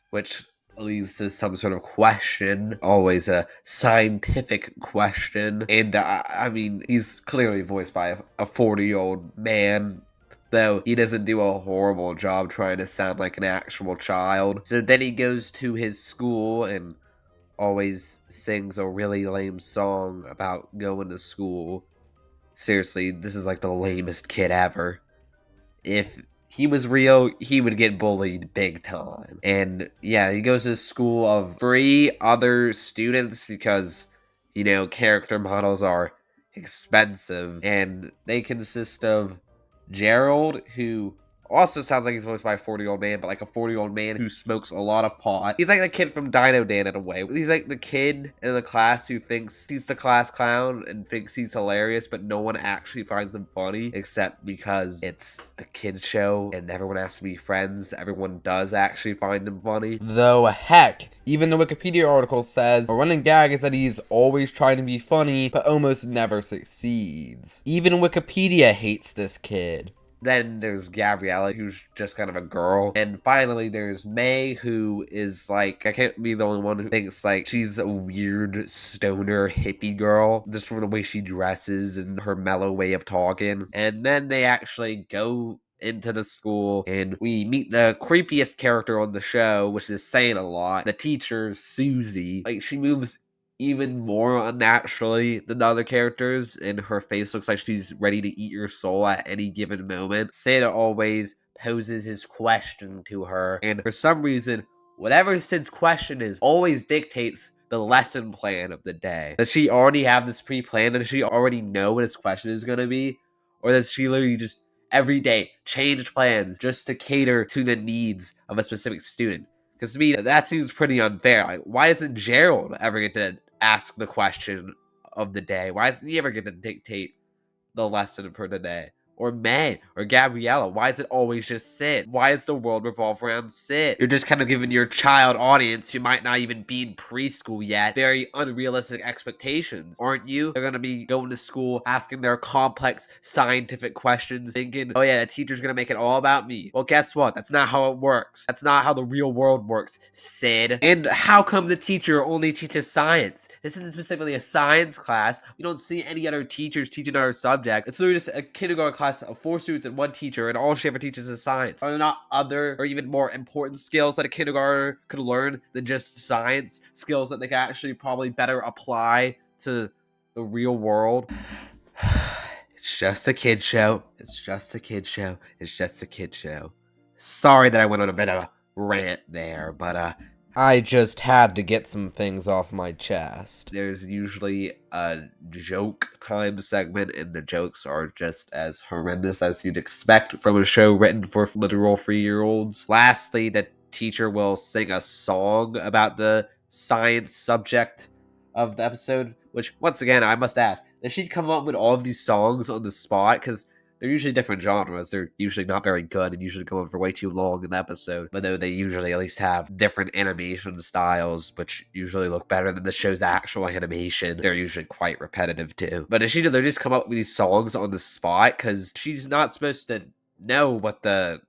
which leads to some sort of question, always a scientific question, and I mean, he's clearly voiced by a 40-year-old man, though he doesn't do a horrible job trying to sound like an actual child. So then he goes to his school and always sings a really lame song about going to school. Seriously, this is like the lamest kid ever. If he was real, he would get bullied big time. And yeah, he goes to school of 3 other students because, you know, character models are expensive. And they consist of Gerald, who also sounds like he's voiced by a 40-year-old man, but like a 40-year-old man who smokes a lot of pot. He's like the kid from Dino Dan in a way. He's like the kid in the class who thinks he's the class clown and thinks he's hilarious, but no one actually finds him funny, except because it's a kid's show and everyone has to be friends. Everyone does actually find him funny. Though, heck, even the Wikipedia article says a running gag is that he's always trying to be funny, but almost never succeeds. Even Wikipedia hates this kid. Then there's Gabriella, who's just kind of a girl. And finally, there's May, who is like, I can't be the only one who thinks like she's a weird stoner hippie girl, just from the way she dresses and her mellow way of talking. And then they actually go into the school, and we meet the creepiest character on the show, which is saying a lot. The teacher, Susie. Like, she moves even more unnaturally than the other characters, and her face looks like she's ready to eat your soul at any given moment. Sid always poses his question to her, and for some reason, whatever Sid's question is always dictates the lesson plan of the day. Does she already have this pre-planned? Does she already know what his question is going to be? Or does she literally just every day change plans just to cater to the needs of a specific student? Because to me, that seems pretty unfair. Like, why doesn't Gerald ever get to ask the question of the day? Why doesn't he ever get to dictate the lesson for the day? Or May, or Gabriella. Why is it always just Sid? Why does the world revolve around Sid? You're just kind of giving your child audience, who might not even be in preschool yet, very unrealistic expectations, aren't you? They're gonna be going to school, asking their complex scientific questions, thinking, oh yeah, the teacher's gonna make it all about me. Well, guess what? That's not how it works. That's not how the real world works, Sid. And how come the teacher only teaches science? This isn't specifically a science class. We don't see any other teachers teaching our subject. It's literally just a kindergarten class of 4 students and 1 teacher, and all she ever teaches is science. Are there not other or even more important skills that a kindergartner could learn than just science? Skills that they could actually probably better apply to the real world? It's just a kid show. It's just a kid show. It's just a kid show. Sorry that I went on a bit of a rant there, but I just had to get some things off my chest. There's usually a joke time segment, and the jokes are just as horrendous as you'd expect from a show written for literal 3-year-olds. Lastly, the teacher will sing a song about the science subject of the episode, which, once again, I must ask, does she come up with all of these songs on the spot? Because they're usually different genres. They're usually not very good and usually go on for way too long in the episode. But though they usually at least have different animation styles, which usually look better than the show's actual animation. They're usually quite repetitive too. But does she literally just come up with these songs on the spot? Because she's not supposed to know what the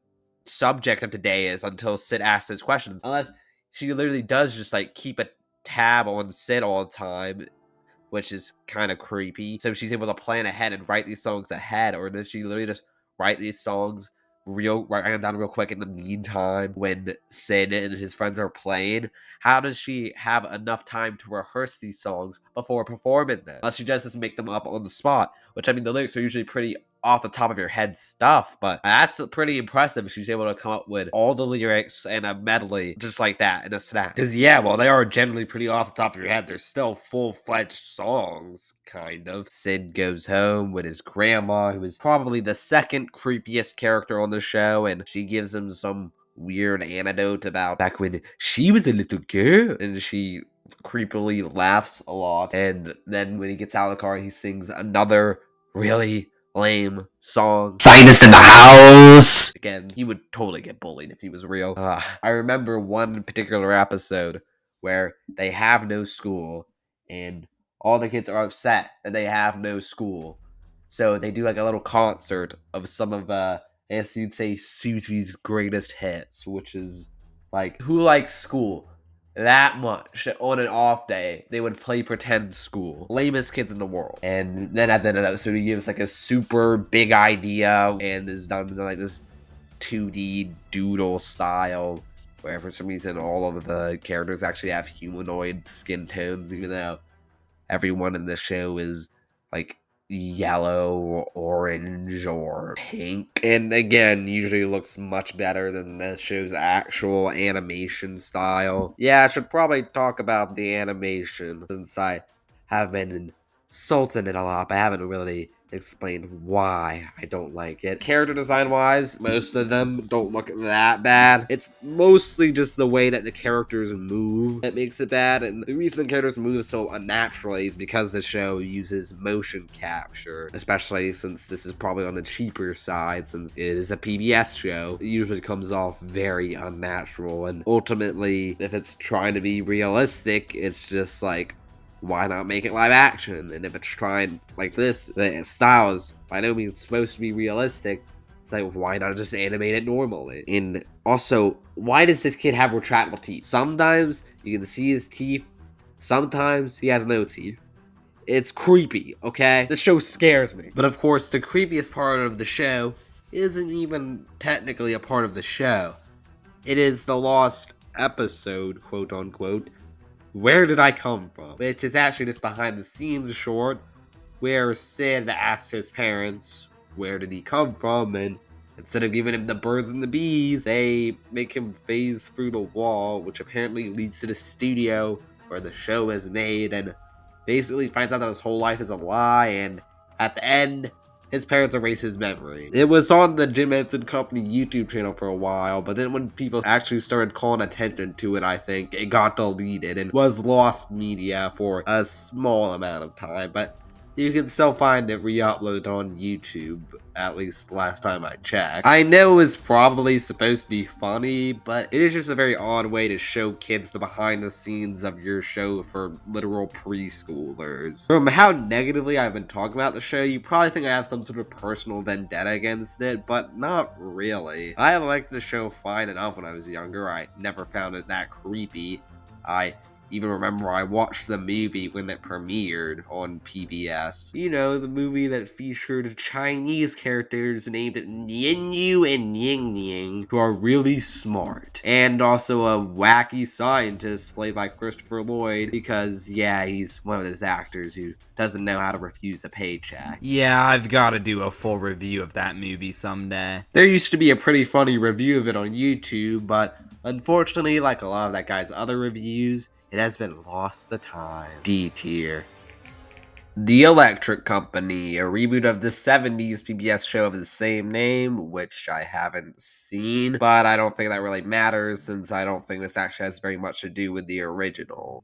subject of today is until Sid asks his questions. Unless she literally does just like keep a tab on Sid all the time, which is kind of creepy. So she's able to plan ahead and write these songs ahead, or does she literally just write these songs write them down real quick in the meantime when Sid and his friends are playing? How does she have enough time to rehearse these songs before performing them? Unless she just doesn't make them up on the spot, which, I mean, the lyrics are usually pretty off the top of your head stuff, but that's pretty impressive. She's able to come up with all the lyrics and a medley just like that in a snap. Because yeah, while they are generally pretty off the top of your head, they're still full-fledged songs, kind of. Sid goes home with his grandma, who is probably the second creepiest character on the show, and she gives him some weird anecdote about back when she was a little girl, and she creepily laughs a lot. And then when he gets out of the car, he sings another really lame song. Sinus in the house! Again, he would totally get bullied if he was real. I remember one particular episode where they have no school, and all the kids are upset that they have no school. So they do like a little concert of some of, as you'd say, Susie's greatest hits, which is like, who likes school that much on an off day? They would play pretend school. Lamest kids in the world. And then at the end of that episode, he gives like a super big idea and is done in like this 2D doodle style, where for some reason all of the characters actually have humanoid skin tones, even though everyone in the show is like yellow or orange or pink, and again usually looks much better than the show's actual animation style. Yeah, I should probably talk about the animation, since I have been insulting it a lot, but I haven't really explained why I don't like it. Character design wise, most of them don't look that bad. It's mostly just the way that the characters move that makes it bad, and the reason the characters move so unnaturally is because the show uses motion capture, especially since this is probably on the cheaper side, since it is a PBS show. It usually comes off very unnatural, and ultimately, if it's trying to be realistic, it's just like, why not make it live action? And if it's trying like this, the style is by no means supposed to be realistic, it's like, why not just animate it normally? And also, why does this kid have retractable teeth? Sometimes you can see his teeth, sometimes he has no teeth. It's creepy, okay? The show scares me. But of course, the creepiest part of the show isn't even technically a part of the show. It is the lost episode, quote unquote, Where Did I Come From? Which is actually just behind the scenes short where Sid asks his parents, where did he come from? And instead of giving him the birds and the bees, they make him phase through the wall, which apparently leads to the studio where the show is made, and basically finds out that his whole life is a lie, and at the end, his parents erase his memory. It was on the Jim Henson Company YouTube channel for a while, but then when people actually started calling attention to it, I think, it got deleted and was lost media for a small amount of time, but you can still find it re-uploaded on YouTube, at least last time I checked. I know it was probably supposed to be funny, but it is just a very odd way to show kids the behind the scenes of your show for literal preschoolers. From how negatively I've been talking about the show, you probably think I have some sort of personal vendetta against it, but not really. I liked the show fine enough when I was younger. I never found it that creepy. I even remember I watched the movie when it premiered on PBS. You know, the movie that featured Chinese characters named Nianyu and Ying, who are really smart. And also a wacky scientist played by Christopher Lloyd, because, yeah, he's one of those actors who doesn't know how to refuse a paycheck. Yeah, I've got to do a full review of that movie someday. There used to be a pretty funny review of it on YouTube, but unfortunately, like a lot of that guy's other reviews, it has been lost to time. D tier. The Electric Company, a reboot of the 70s PBS show of the same name, which I haven't seen, but I don't think that really matters since I don't think this actually has very much to do with the original.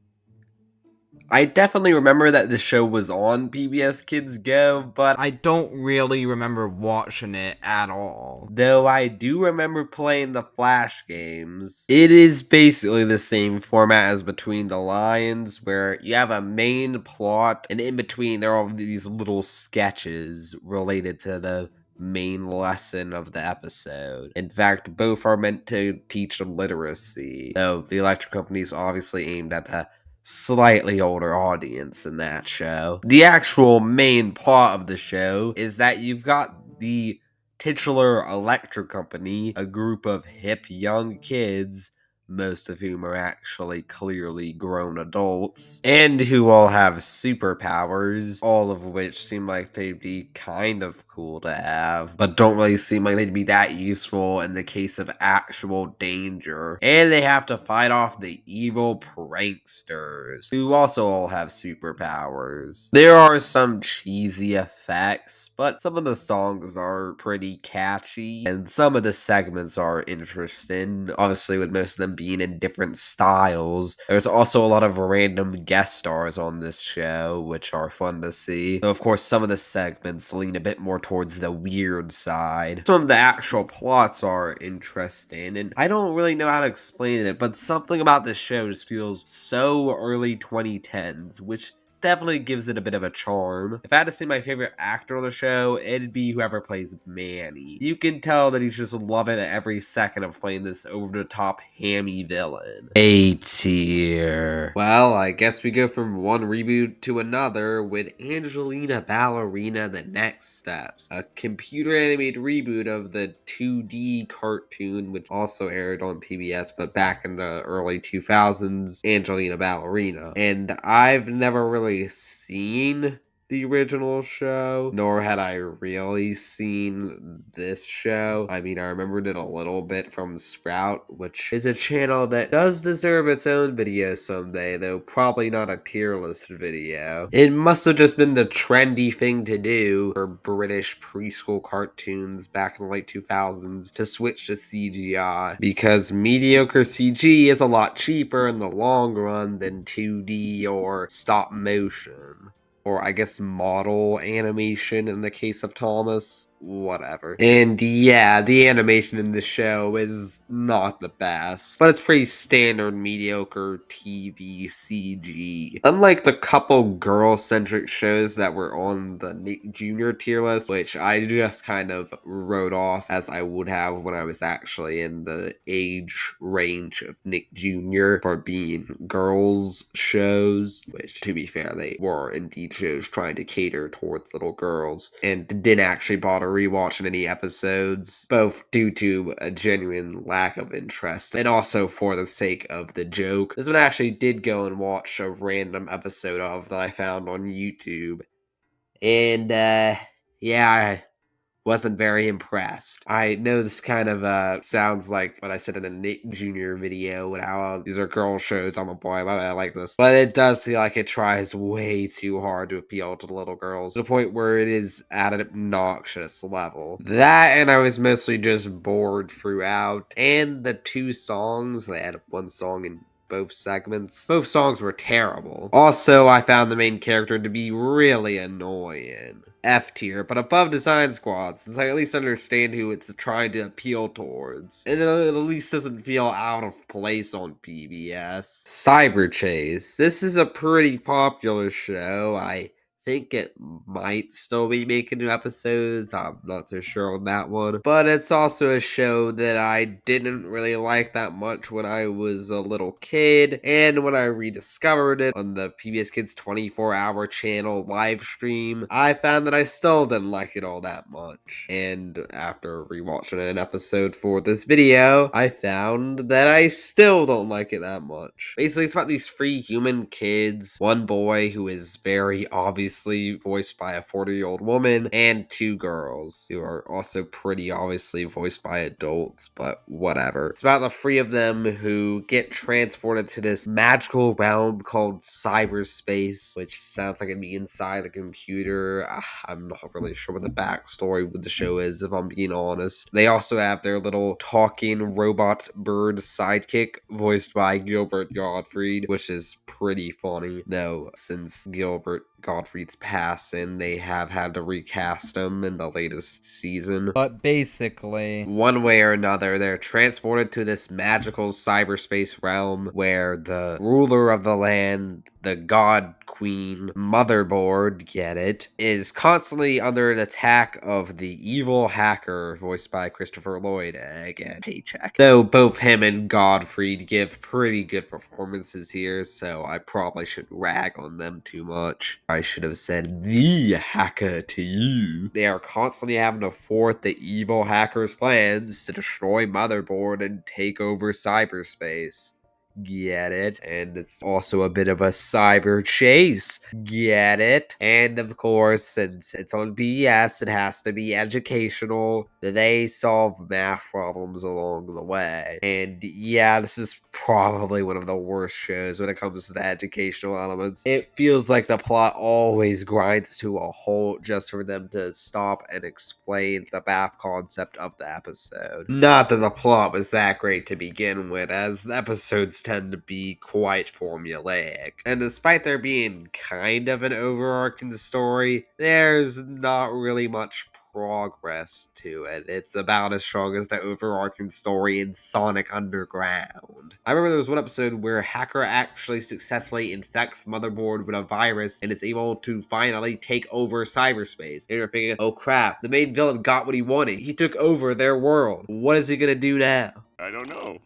I definitely remember that the show was on PBS Kids Go, but I don't really remember watching it at all. Though I do remember playing the Flash games. It is basically the same format as Between the Lions, where you have a main plot, and in between there are all these little sketches related to the main lesson of the episode. In fact, both are meant to teach literacy, though the Electric Company is obviously aimed at a slightly older audience in that show. The actual main plot of the show is that you've got the titular Electric Company, a group of hip young kids, most of whom are actually clearly grown adults, and who all have superpowers, all of which seem like they'd be kind of cool to have, but don't really seem like they'd be that useful in the case of actual danger. And they have to fight off the evil pranksters, who also all have superpowers. There are some cheesy effects, but some of the songs are pretty catchy, and some of the segments are interesting, obviously with most of them being in different styles. There's also a lot of random guest stars on this show, which are fun to see. Though, of course, some of the segments lean a bit more towards the weird side. Some of the actual plots are interesting, and I don't really know how to explain it, but something about this show just feels so early 2010s, which definitely gives it a bit of a charm. If I had to say my favorite actor on the show, it'd be whoever plays Manny. You can tell that he's just loving every second of playing this over-the-top hammy villain. A tier. Well, I guess we go from one reboot to another with Angelina Ballerina: The Next Steps, a computer-animated reboot of the 2D cartoon, which also aired on PBS, but back in the early 2000s, Angelina Ballerina. And I've never really seen the original show, nor had I really seen this show. I mean, I remembered it a little bit from Sprout, which is a channel that does deserve its own video someday, though probably not a tier list video. It must have just been the trendy thing to do for British preschool cartoons back in the late 2000s to switch to CGI, because mediocre CG is a lot cheaper in the long run than 2D or stop motion. Or I guess model animation in the case of Thomas. Whatever. And yeah, the animation in the show is not the best, but it's pretty standard mediocre TV CG. Unlike the couple girl-centric shows that were on the Nick Jr. tier list, which I just kind of wrote off as I would have when I was actually in the age range of Nick Jr. for being girls shows, which to be fair, they were indeed shows trying to cater towards little girls, and didn't actually bother rewatching any episodes, both due to a genuine lack of interest and also for the sake of the joke. This one I actually did go and watch a random episode of that I found on YouTube, and yeah, I wasn't very impressed. I know this kind of sounds like what I said in the Nick Jr. video, and how these are girl shows, I'm a boy, but I like this. But it does feel like it tries way too hard to appeal to the little girls, to the point where it is at an obnoxious level. That, and I was mostly just bored throughout, and the two songs, they had one song in both segments. Both songs were terrible. Also, I found the main character to be really annoying. F tier, but above Design Squad, since I at least understand who it's trying to appeal towards. And it at least doesn't feel out of place on PBS. Cyber Chase. This is a pretty popular show. I think it might still be making new episodes. I'm not so sure on that one. But it's also a show that I didn't really like that much when I was a little kid. And when I rediscovered it on the PBS Kids 24-hour channel live stream, I found that I still didn't like it all that much. And after rewatching an episode for this video, I found that I still don't like it that much. Basically, it's about these three human kids, one boy who is very obviously voiced by a 40-year-old woman, and two girls who are also pretty obviously voiced by adults, but whatever. It's about the three of them who get transported to this magical realm called cyberspace, which sounds like it'd be inside the computer. I'm not really sure what the backstory with the show is, if I'm being honest. They also have their little talking robot bird sidekick voiced by Gilbert Gottfried, which is pretty funny, though, since Gilbert Gottfried's passing, they have had to recast him in the latest season. But basically, one way or another, they're transported to this magical cyberspace realm where the ruler of the land, the God Queen Motherboard, get it, is constantly under the attack of the evil hacker voiced by Christopher Lloyd, again, paycheck. Though both him and Gottfried give pretty good performances here, so I probably shouldn't rag on them too much. I should have said the hacker to you. They are constantly having to thwart the evil hacker's plans to destroy Motherboard and take over cyberspace. Get it? And it's also a bit of a cyber chase. Get it? And of course, since it's on PBS, it has to be educational. They solve math problems along the way. And yeah, this is probably one of the worst shows when it comes to the educational elements. It feels like the plot always grinds to a halt just for them to stop and explain the math concept of the episode. Not that the plot was that great to begin with, as the episodes tend to be quite formulaic. And despite there being kind of an overarching story, there's not really much progress to it. It's about as strong as the overarching story in Sonic Underground. I remember there was one episode where a hacker actually successfully infects Motherboard with a virus and is able to finally take over cyberspace. And you're thinking, oh crap, the main villain got what he wanted. He took over their world. What is he gonna do now? I don't know.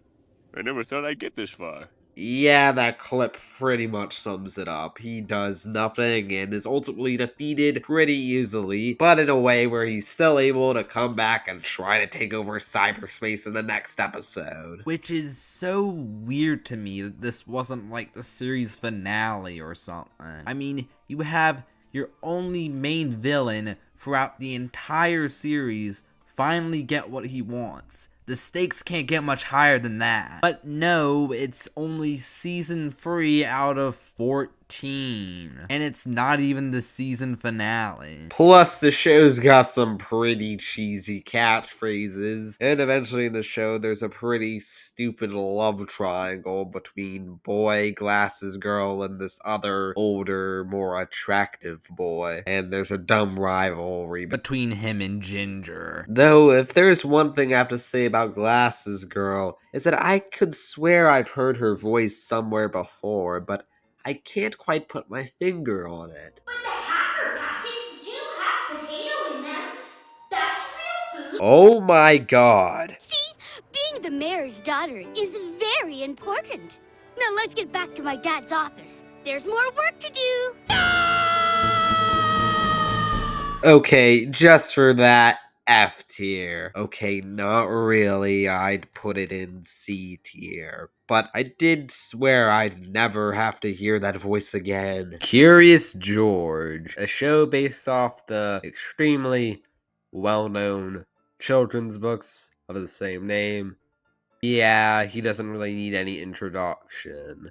I never thought I'd get this far. Yeah, that clip pretty much sums it up. He does nothing and is ultimately defeated pretty easily, but in a way where he's still able to come back and try to take over cyberspace in the next episode. Which is so weird to me that this wasn't like the series finale or something. I mean, you have your only main villain throughout the entire series finally get what he wants. The stakes can't get much higher than that. But no, it's only season 3 out of 14. And it's not even the season finale. Plus, the show's got some pretty cheesy catchphrases. And eventually in the show, there's a pretty stupid love triangle between boy, glasses girl, and this other older, more attractive boy. And there's a dumb rivalry between him and Ginger. Though, if there's one thing I have to say about Glasses Girl, is that I could swear I've heard her voice somewhere before, but I can't quite put my finger on it. But the hacker packets do have potato in them. That's real food. Oh my god. See, being the mayor's daughter is very important. Now let's get back to my dad's office. There's more work to do. Okay, just for that, F tier. Okay, not really. I'd put it in C tier. But I did swear I'd never have to hear that voice again. Curious George, a show based off the extremely well-known children's books of the same name. Yeah, he doesn't really need any introduction.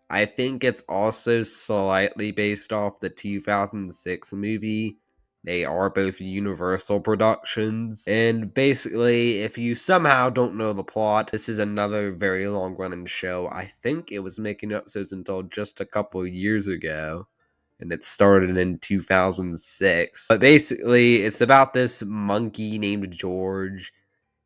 I think it's also slightly based off the 2006 movie. They are both Universal productions. And basically, if you somehow don't know the plot, this is another very long running show. I think it was making episodes until just a couple years ago. And it started in 2006. But basically, it's about this monkey named George,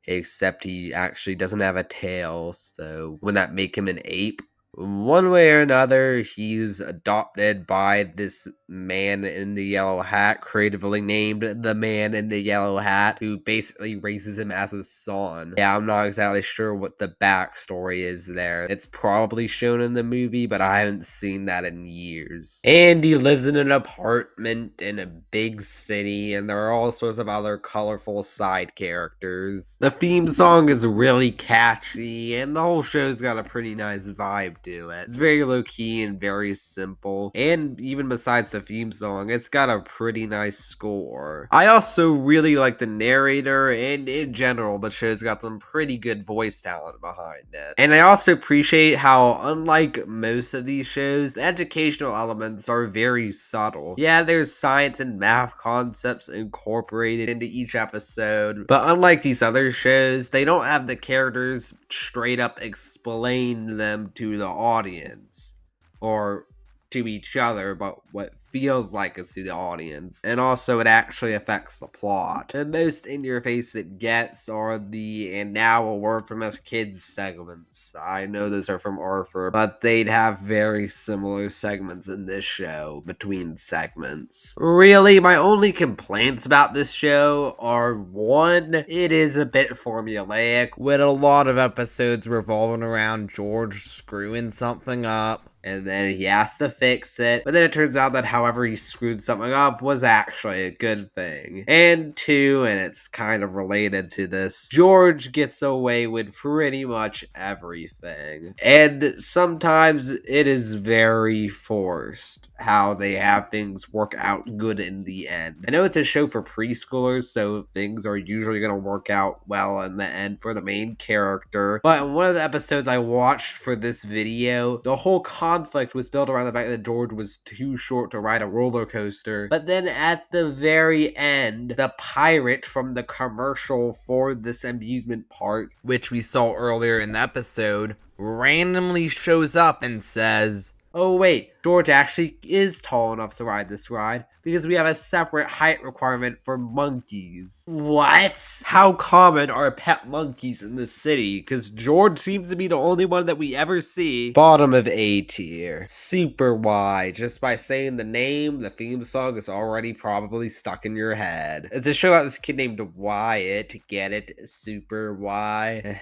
except he actually doesn't have a tail, so wouldn't that make him an ape? One way or another, he's adopted by this man in the yellow hat, creatively named the Man in the Yellow Hat, who basically raises him as a son. Yeah, I'm not exactly sure what the backstory is there. It's probably shown in the movie, but I haven't seen that in years. And he lives in an apartment in a big city, and there are all sorts of other colorful side characters. The theme song is really catchy, and the whole show's got a pretty nice vibe to it. It's very low-key and very simple, and even besides the theme song, it's got a pretty nice score. I also really like the narrator, and in general, the show's got some pretty good voice talent behind it. And I also appreciate how, unlike most of these shows, the educational elements are very subtle. Yeah, there's science and math concepts incorporated into each episode, but unlike these other shows, they don't have the characters straight up explain them to the audience, or to each other, but what feels like it's to the audience. And also, it actually affects the plot. The most in your face it gets are the "and now a word from us kids" segments. I know those are from Arthur, but they'd have very similar segments in this show between segments. Really, my only complaints about this show are, one, it is a bit formulaic, with a lot of episodes revolving around George screwing something up, and then he has to fix it, but then it turns out that however he screwed something up was actually a good thing. And two, and it's kind of related to this, George gets away with pretty much everything. And sometimes it is very forced how they have things work out good in the end. I know it's a show for preschoolers, so things are usually going to work out well in the end for the main character, but in one of the episodes I watched for this video, the whole conflict was built around the fact that George was too short to ride a roller coaster. But then at the very end, the pirate from the commercial for this amusement park, which we saw earlier in the episode, randomly shows up and says, "Oh wait, George actually is tall enough to ride this ride because we have a separate height requirement for monkeys." What? How common are pet monkeys in this city? Because George seems to be the only one that we ever see. Bottom of A tier. Super Y. Just by saying the name, the theme song is already probably stuck in your head. It's a show about this kid named Wyatt. Get it? Super Y.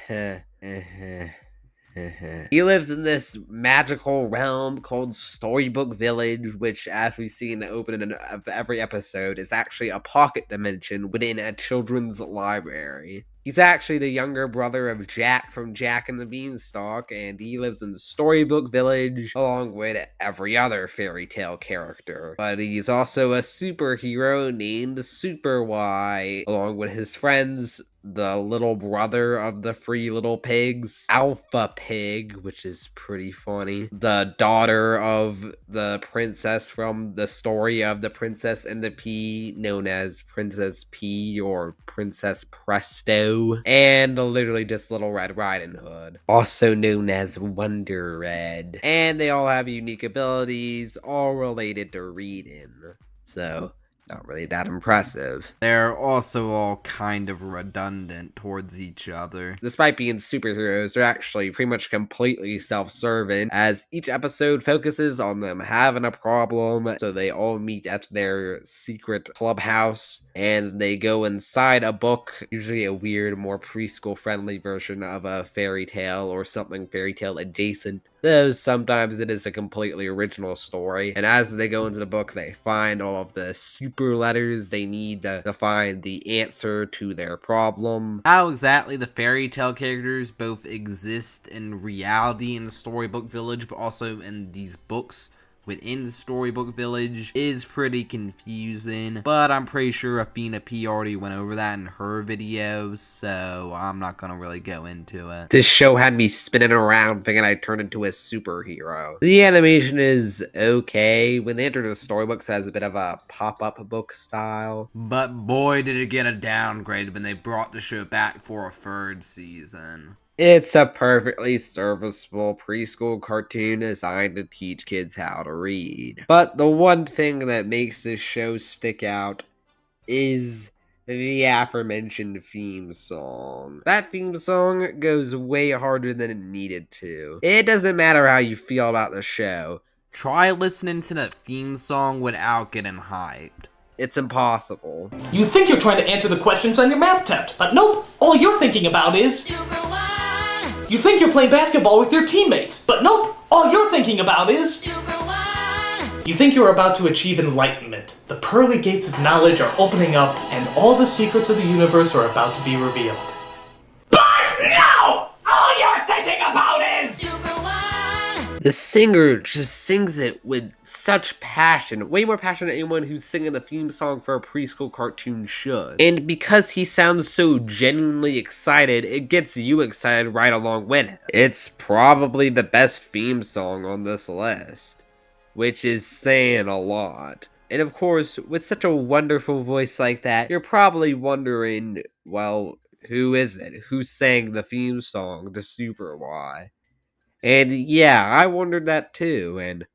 He lives in this magical realm called Storybook Village, which, as we see in the opening of every episode, is actually a pocket dimension within a children's library. He's actually the younger brother of Jack from Jack and the Beanstalk, and he lives in Storybook Village along with every other fairy tale character. But he's also a superhero named Super Y, along with his friends, the little brother of the Three Little Pigs, Alpha Pig, which is pretty funny, the daughter of the princess from the story of the Princess and the Pea, known as Princess Pea or Princess Presto, and literally just Little Red Riding Hood, also known as Wonder Red. And they all have unique abilities, all related to reading. So, not really that impressive. They're also all kind of redundant towards each other. Despite being superheroes, they're actually pretty much completely self-serving, as each episode focuses on them having a problem, so they all meet at their secret clubhouse, and they go inside a book, usually a weird, more preschool-friendly version of a fairy tale or something fairy tale adjacent, though sometimes it is a completely original story, and as they go into the book, they find all of the super letters they need to find the answer to their problem. How exactly the fairy tale characters both exist in reality in the Storybook Village, but also in these books within the Storybook Village is pretty confusing, but I'm pretty sure Athena P already went over that in her videos, so I'm not gonna really go into it. This show had me spinning around thinking I turned into a superhero. The animation is okay. When they enter the storybooks, it has a bit of a pop-up book style, but boy did it get a downgrade when they brought the show back for a third season. It's a perfectly serviceable preschool cartoon designed to teach kids how to read. But the one thing that makes this show stick out is the aforementioned theme song. That theme song goes way harder than it needed to. It doesn't matter how you feel about the show. Try listening to that theme song without getting hyped. It's impossible. You think you're trying to answer the questions on your math test, but nope, all you're thinking about is... You think you're playing basketball with your teammates, but nope, all you're thinking about is... You think you're about to achieve enlightenment. The pearly gates of knowledge are opening up, and all the secrets of the universe are about to be revealed. But no! All you're thinking about is... The singer just sings it with such passion, way more passion than anyone who's singing the theme song for a preschool cartoon should. And because he sounds so genuinely excited, it gets you excited right along with him. It's probably the best theme song on this list, which is saying a lot. And of course, with such a wonderful voice like that, you're probably wondering, well, who is it? Who sang the theme song to Super Y? And yeah, I wondered that too, and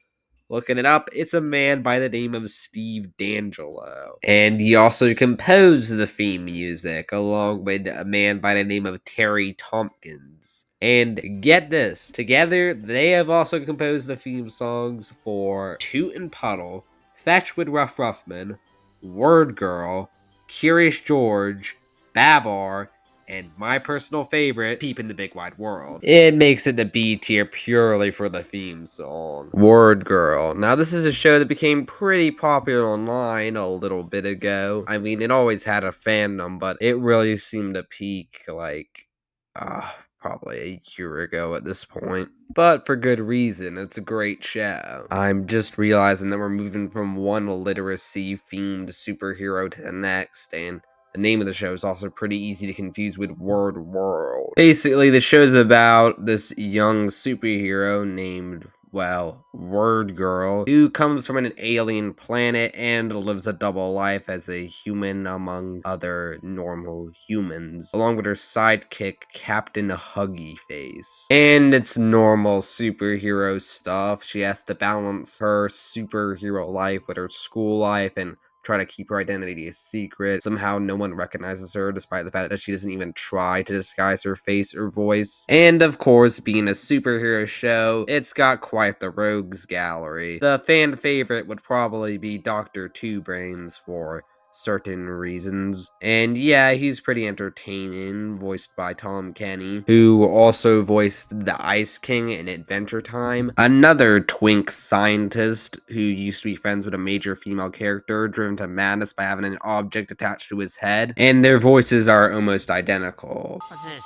looking it up, it's a man by the name of Steve D'Angelo. And he also composed the theme music, along with a man by the name of Terry Tompkins. And get this, together, they have also composed the theme songs for Toot and Puddle, Fetch with Rough Ruffman, Word Girl, Curious George, Babar, and my personal favorite, Peep in the Big Wide World. It makes it the B tier purely for the theme song. Word Girl. Now, this is a show that became pretty popular online a little bit ago. I mean, it always had a fandom, but it really seemed to peak, like, probably a year ago at this point. But for good reason, it's a great show. I'm just realizing that we're moving from one literacy-themed superhero to the next, and the name of the show is also pretty easy to confuse with Word World. Basically, the show's about this young superhero named, well, Word Girl, who comes from an alien planet and lives a double life as a human among other normal humans, along with her sidekick, Captain Huggy Face. And it's normal superhero stuff. She has to balance her superhero life with her school life and try to keep her identity a secret. Somehow no one recognizes her, despite the fact that she doesn't even try to disguise her face or voice. And of course, being a superhero show, it's got quite the rogues gallery. The fan favorite would probably be Dr. Two Brains for certain reasons. And yeah, he's pretty entertaining, voiced by Tom Kenny, who also voiced the Ice King in Adventure Time, another twink scientist who used to be friends with a major female character driven to madness by having an object attached to his head, and their voices are almost identical. What's this?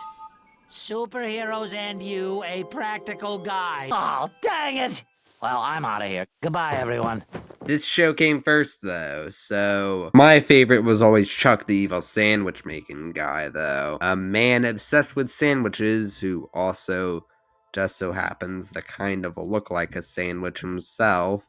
Superheroes and you, a practical guy. Oh, dang it! Well, I'm out of here. Goodbye, everyone. This show came first, though, so my favorite was always Chuck the Evil Sandwich Making Guy, though. A man obsessed with sandwiches who also just so happens to kind of look like a sandwich himself.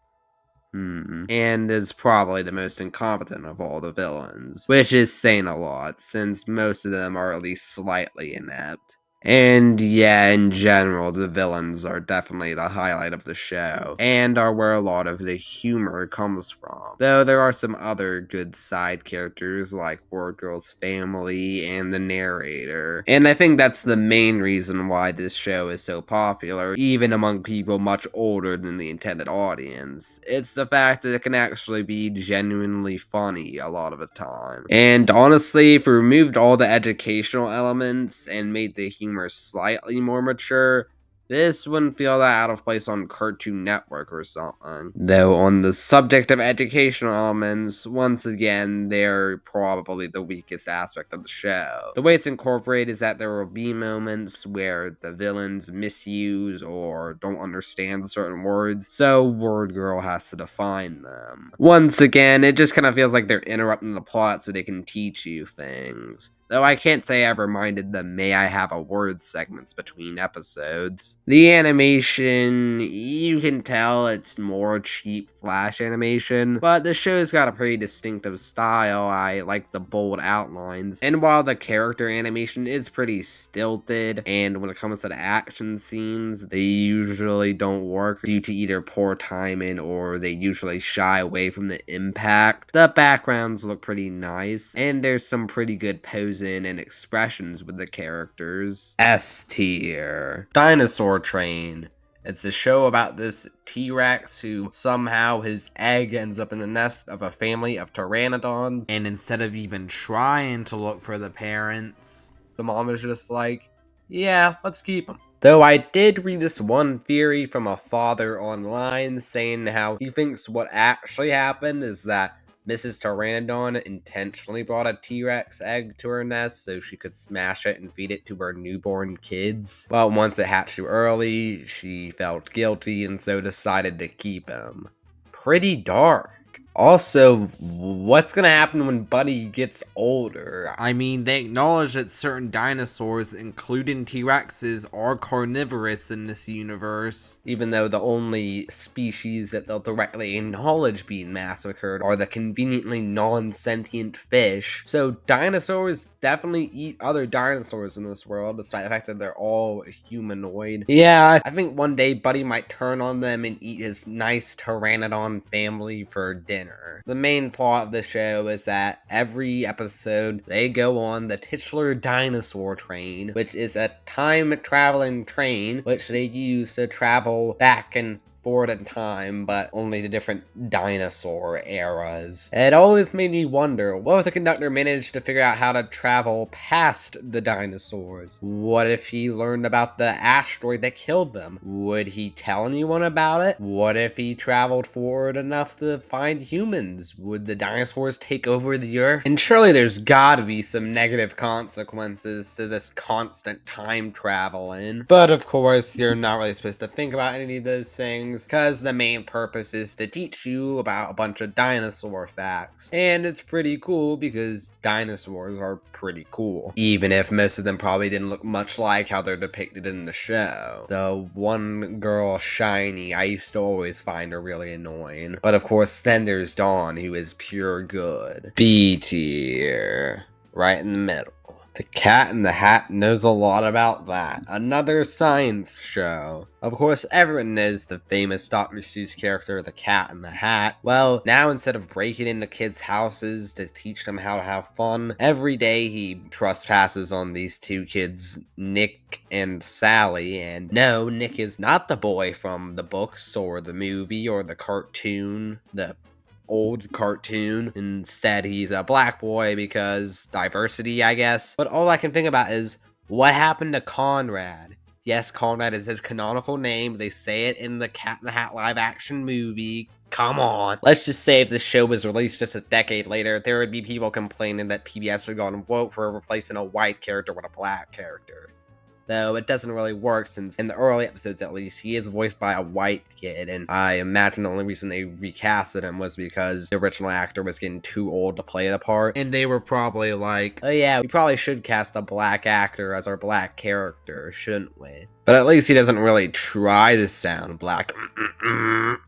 And is probably the most incompetent of all the villains, which is saying a lot, since most of them are at least slightly inept. And yeah, in general, the villains are definitely the highlight of the show, and are where a lot of the humor comes from. Though there are some other good side characters like Word Girl's family and the narrator. And I think that's the main reason why this show is so popular, even among people much older than the intended audience. It's the fact that it can actually be genuinely funny a lot of the time. And honestly, if we removed all the educational elements and made the humor slightly more mature, This wouldn't feel that out of place on Cartoon Network or something. Though on the subject of educational elements, once again, they're probably the weakest aspect of the show. The way it's incorporated is that there will be moments where the villains misuse or don't understand certain words, so Word Girl has to define them. Once again, it just kind of feels like they're interrupting the plot so they can teach you things. Though I can't say I've reminded them may I have a word segments between episodes. The animation, you can tell it's more cheap flash animation, but the show's got a pretty distinctive style. I like the bold outlines, and while the character animation is pretty stilted, and when it comes to the action scenes, they usually don't work due to either poor timing or they usually shy away from the impact. The backgrounds look pretty nice, and there's some pretty good posing and expressions with the characters. S tier. Dinosaur Train. It's a show about this T-Rex who somehow his egg ends up in the nest of a family of pteranodons, and instead of even trying to look for the parents, the mom is just like, yeah, let's keep them. Though I did read this one theory from a father online saying how he thinks what actually happened is that Mrs. Pteranodon intentionally brought a T-Rex egg to her nest so she could smash it and feed it to her newborn kids. Well, once it hatched too early, she felt guilty and so decided to keep him. Pretty dark. Also, what's gonna happen when Buddy gets older? I mean, they acknowledge that certain dinosaurs, including T-Rexes, are carnivorous in this universe, even though the only species that they'll directly acknowledge being massacred are the conveniently non-sentient fish. So dinosaurs definitely eat other dinosaurs in this world, despite the fact that they're all humanoid. Yeah, I think one day Buddy might turn on them and eat his nice pteranodon family for dinner. The main plot of the show is that every episode they go on the titular dinosaur train, which is a time-traveling train which they use to travel back and forward in time, but only the different dinosaur eras. It always made me wonder, what if the conductor managed to figure out how to travel past the dinosaurs? What if he learned about the asteroid that killed them? Would he tell anyone about it? What if he traveled forward enough to find humans? Would the dinosaurs take over the earth? And surely there's gotta be some negative consequences to this constant time traveling. But of course, you're not really supposed to think about any of those things, because the main purpose is to teach you about a bunch of dinosaur facts. And it's pretty cool because dinosaurs are pretty cool, even if most of them probably didn't look much like how they're depicted in the show. The one girl, Shiny, I used to always find her really annoying. But of course, then there's Dawn, who is pure good. B tier. Right in the middle. The Cat in the Hat knows a lot about that. Another science show. Of course, everyone knows the famous Dr. Seuss character, the Cat in the Hat. Well, now instead of breaking into kids' houses to teach them how to have fun, every day he trespasses on these two kids, Nick and Sally. And no, Nick is not the boy from the books or the movie or the cartoon, the old cartoon. Instead, he's a black boy because diversity, I guess. But all I can think about is, what happened to Conrad? Yes, Conrad is his canonical name. They say it in the Cat in the Hat live action movie. Come on. Let's just say if this show was released just a decade later, there would be people complaining that PBS had gone woke for replacing a white character with a black character. Though it doesn't really work, since in the early episodes at least, he is voiced by a white kid, and I imagine the only reason they recasted him was because the original actor was getting too old to play the part, and they were probably like, oh yeah, we probably should cast a black actor as our black character, shouldn't we? But at least he doesn't really try to sound black.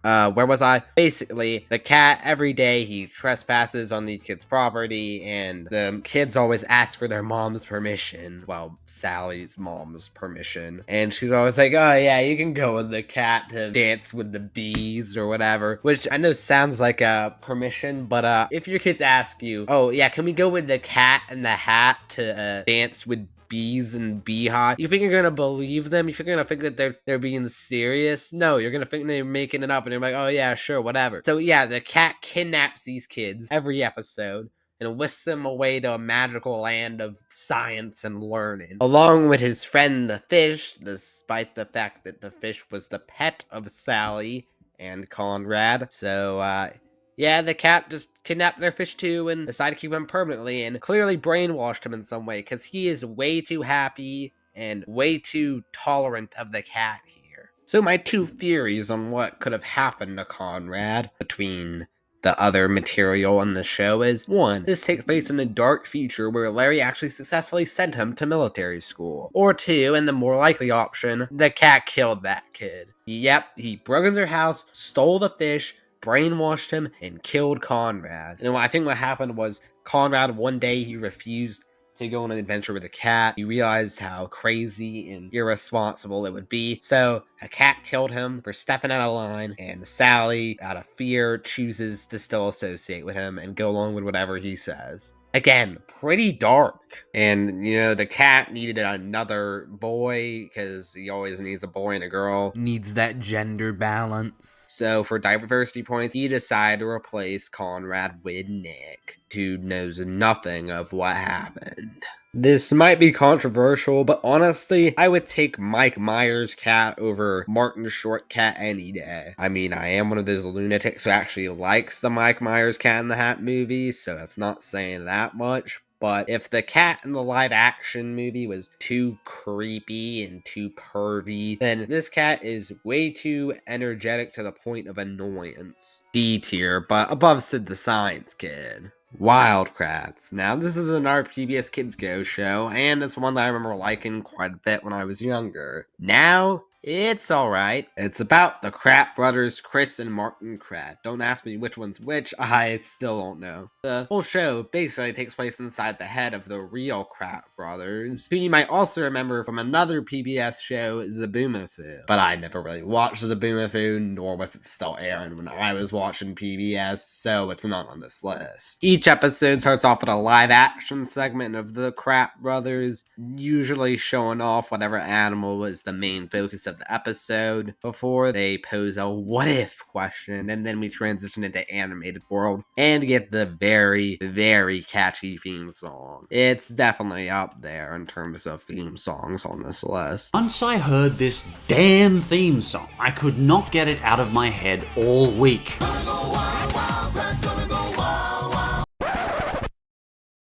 Where was I? Basically, the cat, every day, he trespasses on these kids' property, and the kids always ask for their mom's permission. Well, Sally's mom's permission. And she's always like, oh yeah, you can go with the cat to dance with the bees or whatever. Which I know sounds like a permission, but if your kids ask you, oh yeah, can we go with the Cat in the Hat to dance with bees and beehive? You think you're gonna believe them? You think you're gonna think that they're being serious? No, you're gonna think they're making it up, and you're like, oh yeah, sure, whatever. So yeah, the cat kidnaps these kids every episode, and whisks him away to a magical land of science and learning, along with his friend the fish, despite the fact that the fish was the pet of Sally and Conrad. So, yeah, the cat just kidnapped their fish too and decided to keep him permanently and clearly brainwashed him in some way because he is way too happy and way too tolerant of the cat here. So my two theories on what could have happened to Conrad between the other material on the show is, 1, this takes place in the dark future where Larry actually successfully sent him to military school. Or 2, and the more likely option, the cat killed that kid. Yep, he broke into their house, stole the fish, brainwashed him, and killed Conrad. And I think what happened was Conrad, one day, he refused to go on an adventure with a cat. He realized how crazy and irresponsible it would be. So a cat killed him for stepping out of line, and Sally, out of fear, chooses to still associate with him and go along with whatever he says. Again, pretty dark. And, the cat needed another boy, because he always needs a boy and a girl. Needs that gender balance. So, for diversity points, he decided to replace Conrad with Nick, who knows nothing of what happened. This might be controversial, but honestly, I would take Mike Myers' cat over Martin Short cat any day. I mean, I am one of those lunatics who actually likes the Mike Myers Cat in the Hat movie, so that's not saying that much. But if the cat in the live action movie was too creepy and too pervy, then this cat is way too energetic to the point of annoyance. D tier, but above Sid the Science Kid. Wildcrats. Now, this is another PBS Kids Go show, and it's one that I remember liking quite a bit when I was younger. Now, it's alright. It's about the Krat brothers, Chris and Martin Krat. Don't ask me which one's which, I still don't know. The whole show basically takes place inside the head of the real Krat brothers, who you might also remember from another PBS show, Zaboomafoo. But I never really watched Zaboomafoo, nor was it still airing when I was watching PBS, so it's not on this list. Each episode starts off with a live action segment of the Krat brothers, usually showing off whatever animal was the main focus of the episode before they pose a what if question, and then we transition into animated world and get the very, very catchy theme song. It's definitely up there in terms of theme songs on this list. Once I heard this damn theme song, I could not get it out of my head all week.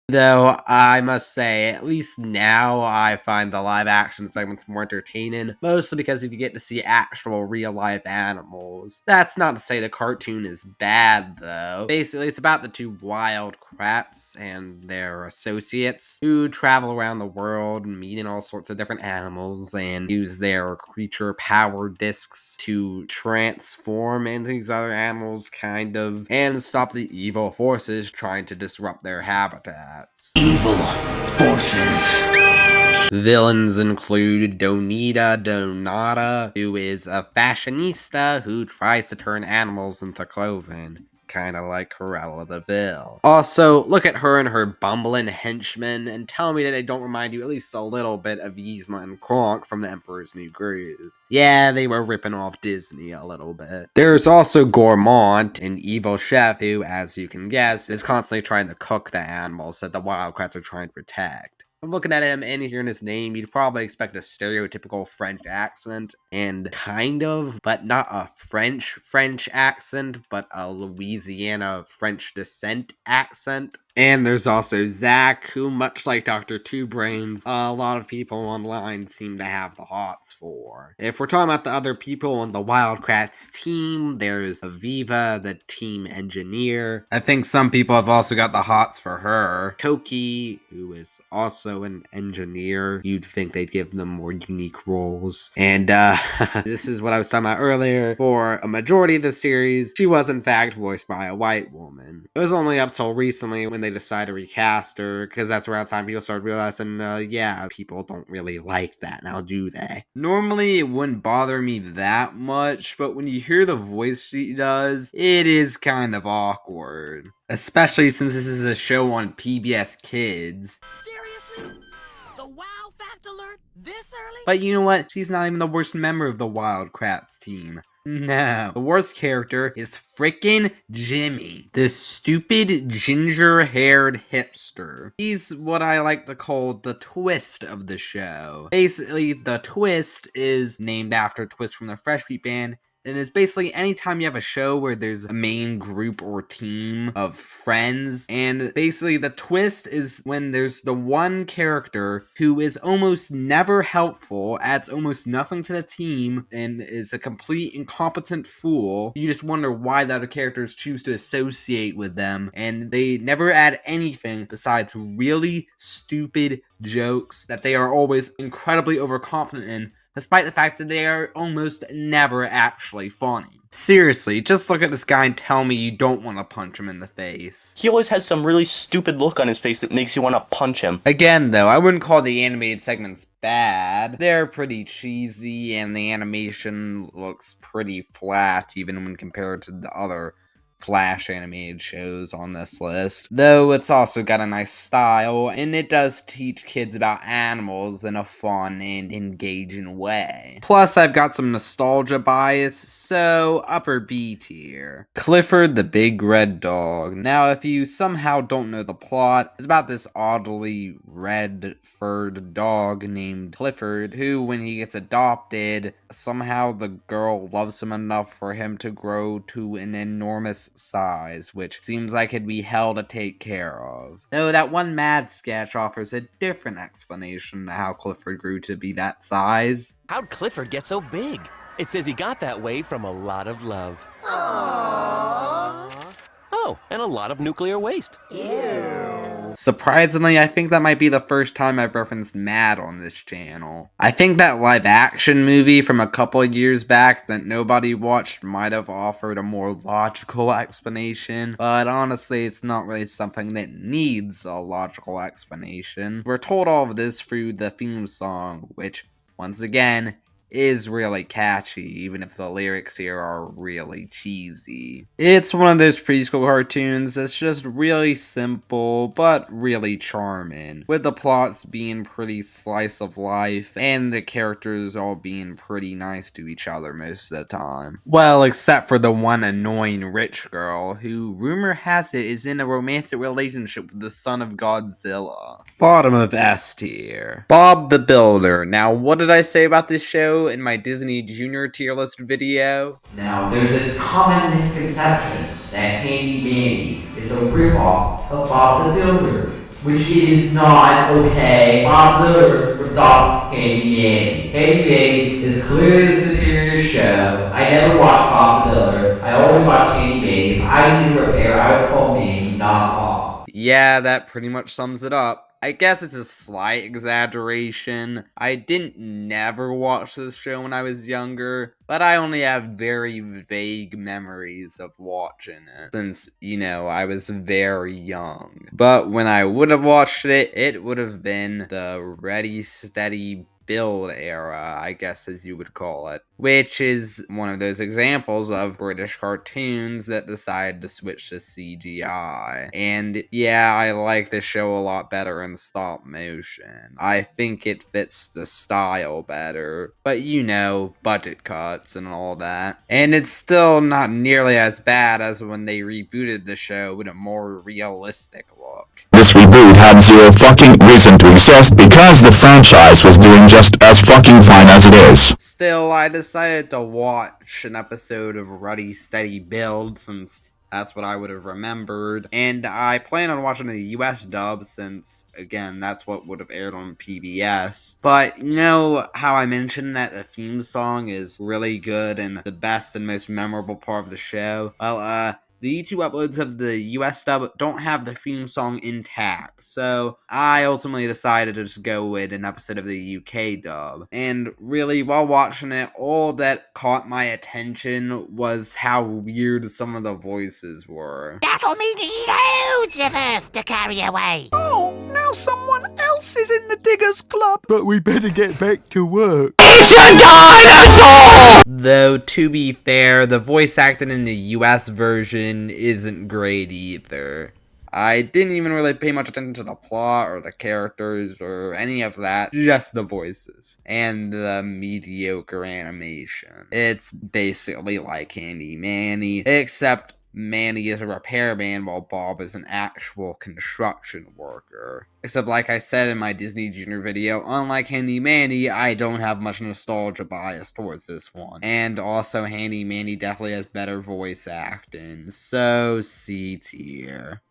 Though, I must say, at least now I find the live action segments more entertaining, mostly because if you get to see actual real life animals. That's not to say the cartoon is bad, though. Basically, it's about the two wild Krats and their associates who travel around the world meeting all sorts of different animals and use their creature power discs to transform into these other animals, and stop the evil forces trying to disrupt their habitat. Evil forces. Villains include Donata, who is a fashionista who tries to turn animals into clothing. Kinda like Cruella de Vil. Also, look at her and her bumbling henchmen and tell me that they don't remind you at least a little bit of Yzma and Kronk from The Emperor's New Groove. Yeah, they were ripping off Disney a little bit. There's also Gourmand, an evil chef who, as you can guess, is constantly trying to cook the animals that the Wildcrats are trying to protect. From looking at him and hearing his name, you'd probably expect a stereotypical French accent, and but not a French accent, but a Louisiana French descent accent. And there's also Zach, who, much like Dr. Two Brains, a lot of people online seem to have the hots for. If we're talking about the other people on the Wildcrats team, there's Aviva, the team engineer. I think some people have also got the hots for her. Koki, who is also an engineer. You'd think they'd give them more unique roles. And, this is what I was talking about earlier. For a majority of the series, she was in fact voiced by a white woman. It was only up till recently when they decided to recast her, because that's around the time people started realizing, yeah, people don't really like that now, do they? Normally, it wouldn't bother me that much, but when you hear the voice she does, it is kind of awkward. Especially since this is a show on PBS Kids. Seriously? The wow fact alert this early? But you know what? She's not even the worst member of the Wildcrats team. No, the worst character is frickin' Jimmy, this stupid ginger-haired hipster. He's what I like to call the twist of the show. Basically, the twist is named after Twist from the Fresh Meat Band, and it's basically anytime you have a show where there's a main group or team of friends, and basically the twist is when there's the one character who is almost never helpful, adds almost nothing to the team, and is a complete incompetent fool. You just wonder why the other characters choose to associate with them, and they never add anything besides really stupid jokes that they are always incredibly overconfident in, despite the fact that they are almost never actually funny. Seriously, just look at this guy and tell me you don't want to punch him in the face. He always has some really stupid look on his face that makes you want to punch him. Again, though, I wouldn't call the animated segments bad. They're pretty cheesy, and the animation looks pretty flat, even when compared to the other Flash animated shows on this list, though it's also got a nice style, and it does teach kids about animals in a fun and engaging way. Plus, I've got some nostalgia bias, so upper B tier. Clifford the Big Red Dog. Now, if you somehow don't know the plot, it's about this oddly red-furred dog named Clifford, who, when he gets adopted, somehow the girl loves him enough for him to grow to an enormous size, which seems like it'd be hell to take care of. Though that one Mad sketch offers a different explanation to how Clifford grew to be that size. How'd Clifford get so big? It says he got that way from a lot of love. Aww. Oh, and a lot of nuclear waste. Ew. Surprisingly, I think that might be the first time I've referenced Mad on this channel. I think that live action movie from a couple of years back that nobody watched might have offered a more logical explanation, but honestly, it's not really something that needs a logical explanation. We're told all of this through the theme song, which, once again, is really catchy, even if the lyrics here are really cheesy. It's one of those preschool cartoons that's just really simple, but really charming, with the plots being pretty slice of life, and the characters all being pretty nice to each other most of the time. Well, except for the one annoying rich girl, who rumor has it is in a romantic relationship with the son of Godzilla. Bottom of S tier. Bob the Builder. Now, what did I say about this show in my Disney Junior tier list video? Now, there's this common misconception that Handy Mandy is a ripoff of Bob the Builder, which it is not, okay? Bob the Builder ripped off Handy Mandy. Handy Mandy is clearly the superior show. I never watched Bob the Builder. I always watched Handy Mandy. If I need a repair, I would call Mandy, not Bob. Yeah, that pretty much sums it up. I guess it's a slight exaggeration. I didn't never watch this show when I was younger, but I only have very vague memories of watching it, since, you know, I was very young. But when I would have watched it, it would have been the Ready, Steady, Build era, I guess as you would call it, which is one of those examples of British cartoons that decided to switch to CGI. And yeah, I like this show a lot better in stop motion. I think it fits the style better, but you know, budget cuts and all that. And it's still not nearly as bad as when they rebooted the show with a more realistic look. This reboot had zero fucking reason to exist because the franchise was doing just as fucking fine as it is. Still, I decided to watch an episode of Ready, Steady, Build since that's what I would have remembered, and I plan on watching the US dub since, again, that's what would have aired on PBS. But, you know how I mentioned that the theme song is really good and the best and most memorable part of the show? Well, the YouTube uploads of the US dub don't have the theme song intact, so I ultimately decided to just go with an episode of the UK dub. And really, while watching it, all that caught my attention was how weird some of the voices were. That'll mean loads of Earth to carry away. Oh, now someone else is in the Diggers Club. But we better get back to work. It's a dinosaur! Though, to be fair, the voice acting in the US version isn't great either. I didn't even really pay much attention to the plot or the characters or any of that, just the voices and the mediocre animation. It's basically like Handy Manny, except Manny is a repairman while Bob is an actual construction worker. Except like I said in my Disney Junior video, unlike Handy Manny, I don't have much nostalgia bias towards this one. And also Handy Manny definitely has better voice acting, so C tier.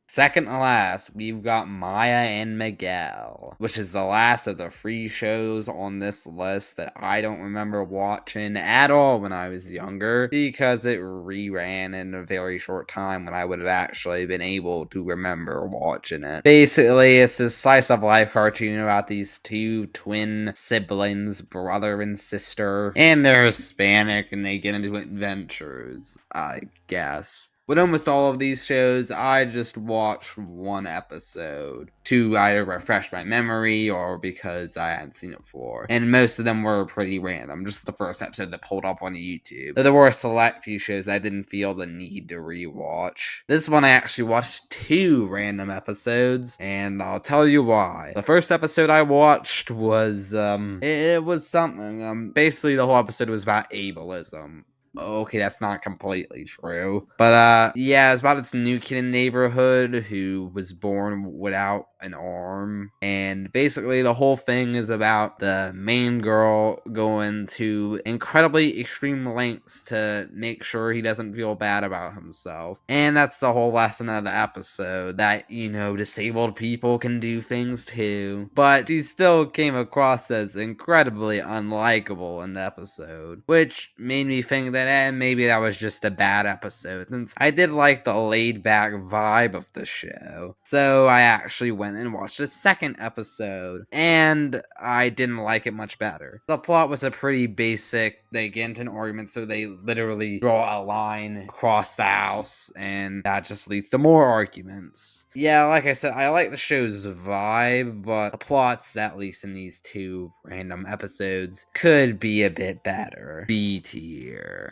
Second to last, we've got Maya and Miguel, which is the last of the free shows on this list that I don't remember watching at all when I was younger, because it reran in a very short time when I would have actually been able to remember watching it. Basically, it's this slice of life cartoon about these two twin siblings, brother and sister, and they're Hispanic and they get into adventures, I guess. With almost all of these shows, I just watched one episode to either refresh my memory or because I hadn't seen it before. And most of them were pretty random, just the first episode that pulled up on YouTube. Though there were a select few shows I didn't feel the need to rewatch. This one I actually watched 2 random episodes, and I'll tell you why. The first episode I watched was, it was something. Basically the whole episode was about ableism. Okay, that's not completely true. But, yeah, it's about this new kid in the neighborhood who was born without an arm. And basically, the whole thing is about the main girl going to incredibly extreme lengths to make sure he doesn't feel bad about himself. And that's the whole lesson of the episode, that, you know, disabled people can do things too. But she still came across as incredibly unlikable in the episode, which made me think that maybe that was just a bad episode, since I did like the laid-back vibe of the show. So I actually went and watched the second episode, and I didn't like it much better. The plot was a pretty basic, they get into an argument, so they literally draw a line across the house, and that just leads to more arguments. Yeah, like I said, I like the show's vibe, but the plots, at least in these 2 random episodes, could be a bit better. B tier.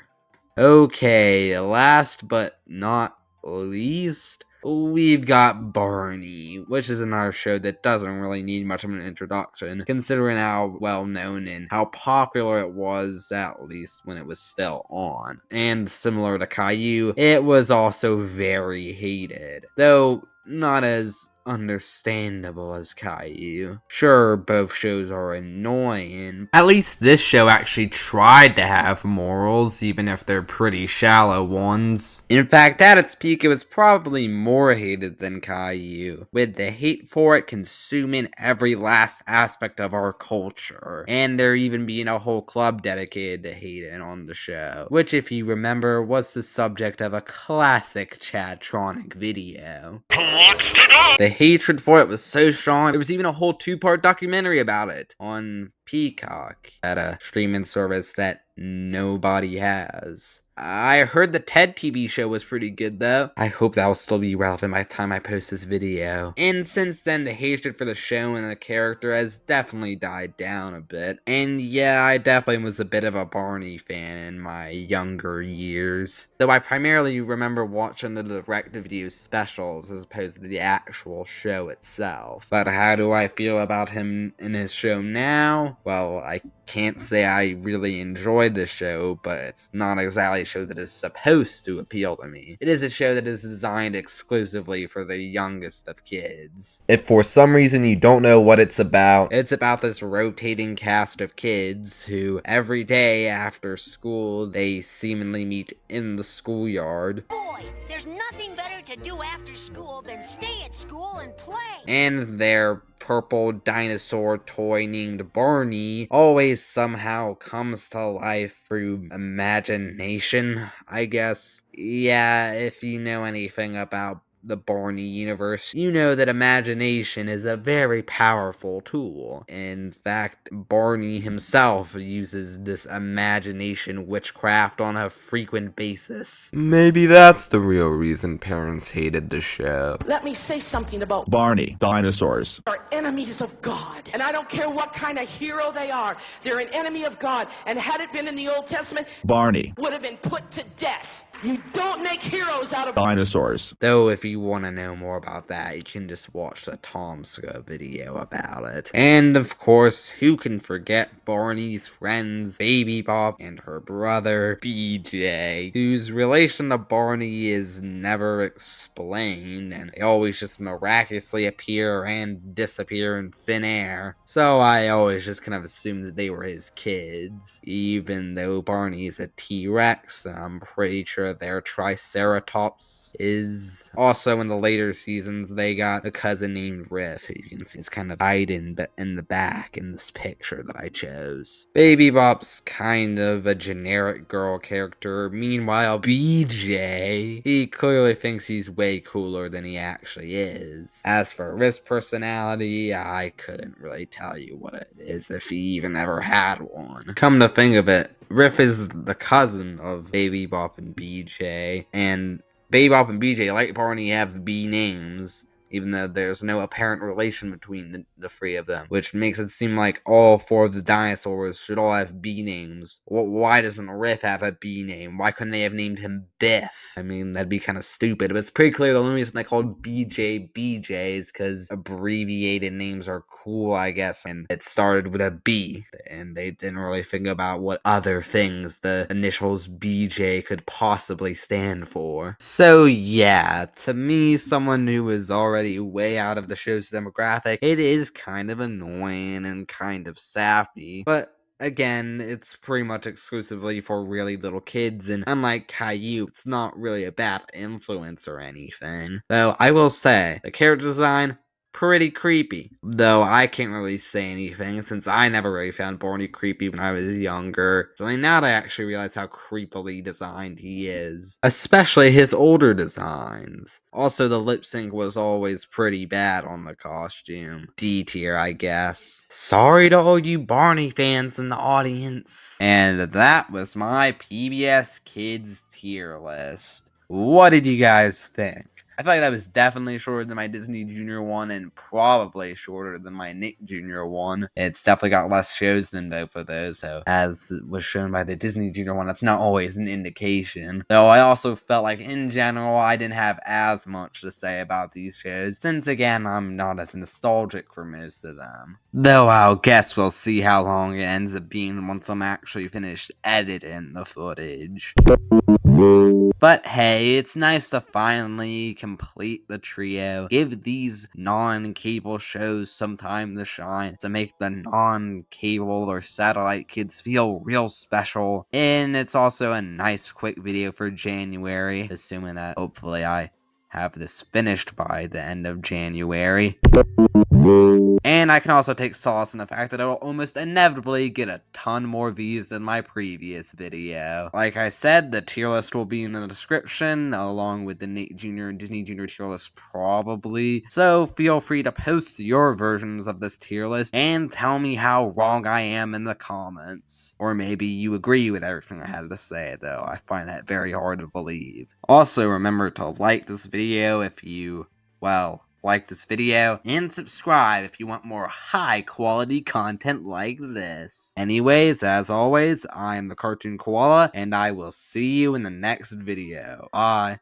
Okay, last but not least, we've got Barney, which is another show that doesn't really need much of an introduction, considering how well known and how popular it was, at least when it was still on. And similar to Caillou, it was also very hated, though not as understandable as Caillou. Sure, both shows are annoying. At least this show actually tried to have morals, even if they're pretty shallow ones. In fact, at its peak, it was probably more hated than Caillou, with the hate for it consuming every last aspect of our culture, and there even being a whole club dedicated to hating on the show, which, if you remember, was the subject of a classic Chadtronic video. The hatred for it was so strong, there was even a whole 2-part documentary about it on Peacock, at a streaming service that nobody has. I heard the TED TV show was pretty good though. I hope that will still be relevant by the time I post this video. And since then, the hatred for the show and the character has definitely died down a bit. And yeah, I definitely was a bit of a Barney fan in my younger years. Though I primarily remember watching the direct-to-video specials as opposed to the actual show itself. But how do I feel about him in his show now? Well, I can't say I really enjoyed the show, but it's not exactly a show that is supposed to appeal to me. It is a show that is designed exclusively for the youngest of kids. If for some reason you don't know what it's about this rotating cast of kids who every day after school they seemingly meet in the schoolyard. Boy, there's nothing better to do after school than stay at school and play. And their purple dinosaur toy named Barney always somehow comes to life through imagination, I guess. Yeah, if you know anything about the Barney universe, you know that imagination is a very powerful tool. In fact, Barney himself uses this imagination witchcraft on a frequent basis. Maybe that's the real reason parents hated the show. Let me say something about Barney, dinosaurs are enemies of God. And I don't care what kind of hero they are. They're an enemy of God. And had it been in the Old Testament, Barney would have been put to death. You don't make heroes out of dinosaurs. Though if you want to know more about that, you can just watch the Tomska video about it. And of course, who can forget Barney's friends, Baby Bop and her brother, BJ, whose relation to Barney is never explained, and they always just miraculously appear and disappear in thin air. So I always just kind of assumed that they were his kids, even though Barney is a T-Rex, and I'm pretty sure their Triceratops is. Also in the later seasons, they got a cousin named Riff, who you can see is kind of hiding in the back in this picture that I chose. Baby Bop's kind of a generic girl character. Meanwhile, BJ, he clearly thinks he's way cooler than he actually is. As for Riff's personality, I couldn't really tell you what it is if he even ever had one. Come to think of it, Riff is the cousin of Baby Bop and BJ, and Baby Bop and BJ, like Barney, have B names, even though there's no apparent relation between the three of them, which makes it seem like all four of the dinosaurs should all have B names. Why doesn't Riff have a B name? Why couldn't they have named him Biff? I mean, that'd be kind of stupid, but it's pretty clear the only reason they called BJ is because abbreviated names are cool, I guess, and it started with a B, and they didn't really think about what other things the initials BJ could possibly stand for. So yeah, to me, someone who is already way out of the show's demographic, it is kind of annoying and kind of sappy, but again, it's pretty much exclusively for really little kids, and unlike Caillou, it's not really a bad influence or anything. Though I will say, the character design, pretty creepy. Though I can't really say anything since I never really found Barney creepy when I was younger. So now that I actually realize how creepily designed he is. Especially his older designs. Also, the lip sync was always pretty bad on the costume. D tier, I guess. Sorry to all you Barney fans in the audience. And that was my PBS Kids tier list. What did you guys think? I feel like that was definitely shorter than my Disney Junior one and probably shorter than my Nick Jr. one. It's definitely got less shows than both of those, so as was shown by the Disney Junior one, that's not always an indication. Though I also felt like in general I didn't have as much to say about these shows, since again I'm not as nostalgic for most of them. Though I'll guess we'll see how long it ends up being once I'm actually finished editing the footage. But hey, it's nice to finally complete the trio, give these non-cable shows some time to shine, to make the non-cable or satellite kids feel real special, and it's also a nice quick video for January, assuming that hopefully I have this finished by the end of January. And I can also take solace in the fact that it'll almost inevitably get a ton more views than my previous video. Like I said, the tier list will be in the description, along with the Nick Jr. and Disney Jr. tier list probably. So feel free to post your versions of this tier list and tell me how wrong I am in the comments. Or maybe you agree with everything I had to say, though. I find that very hard to believe. Also, remember to like this video if you, well, like this video, and subscribe if you want more high quality content like this. Anyways, as always, I'm the Cartoon Koala, and I will see you in the next video. Bye.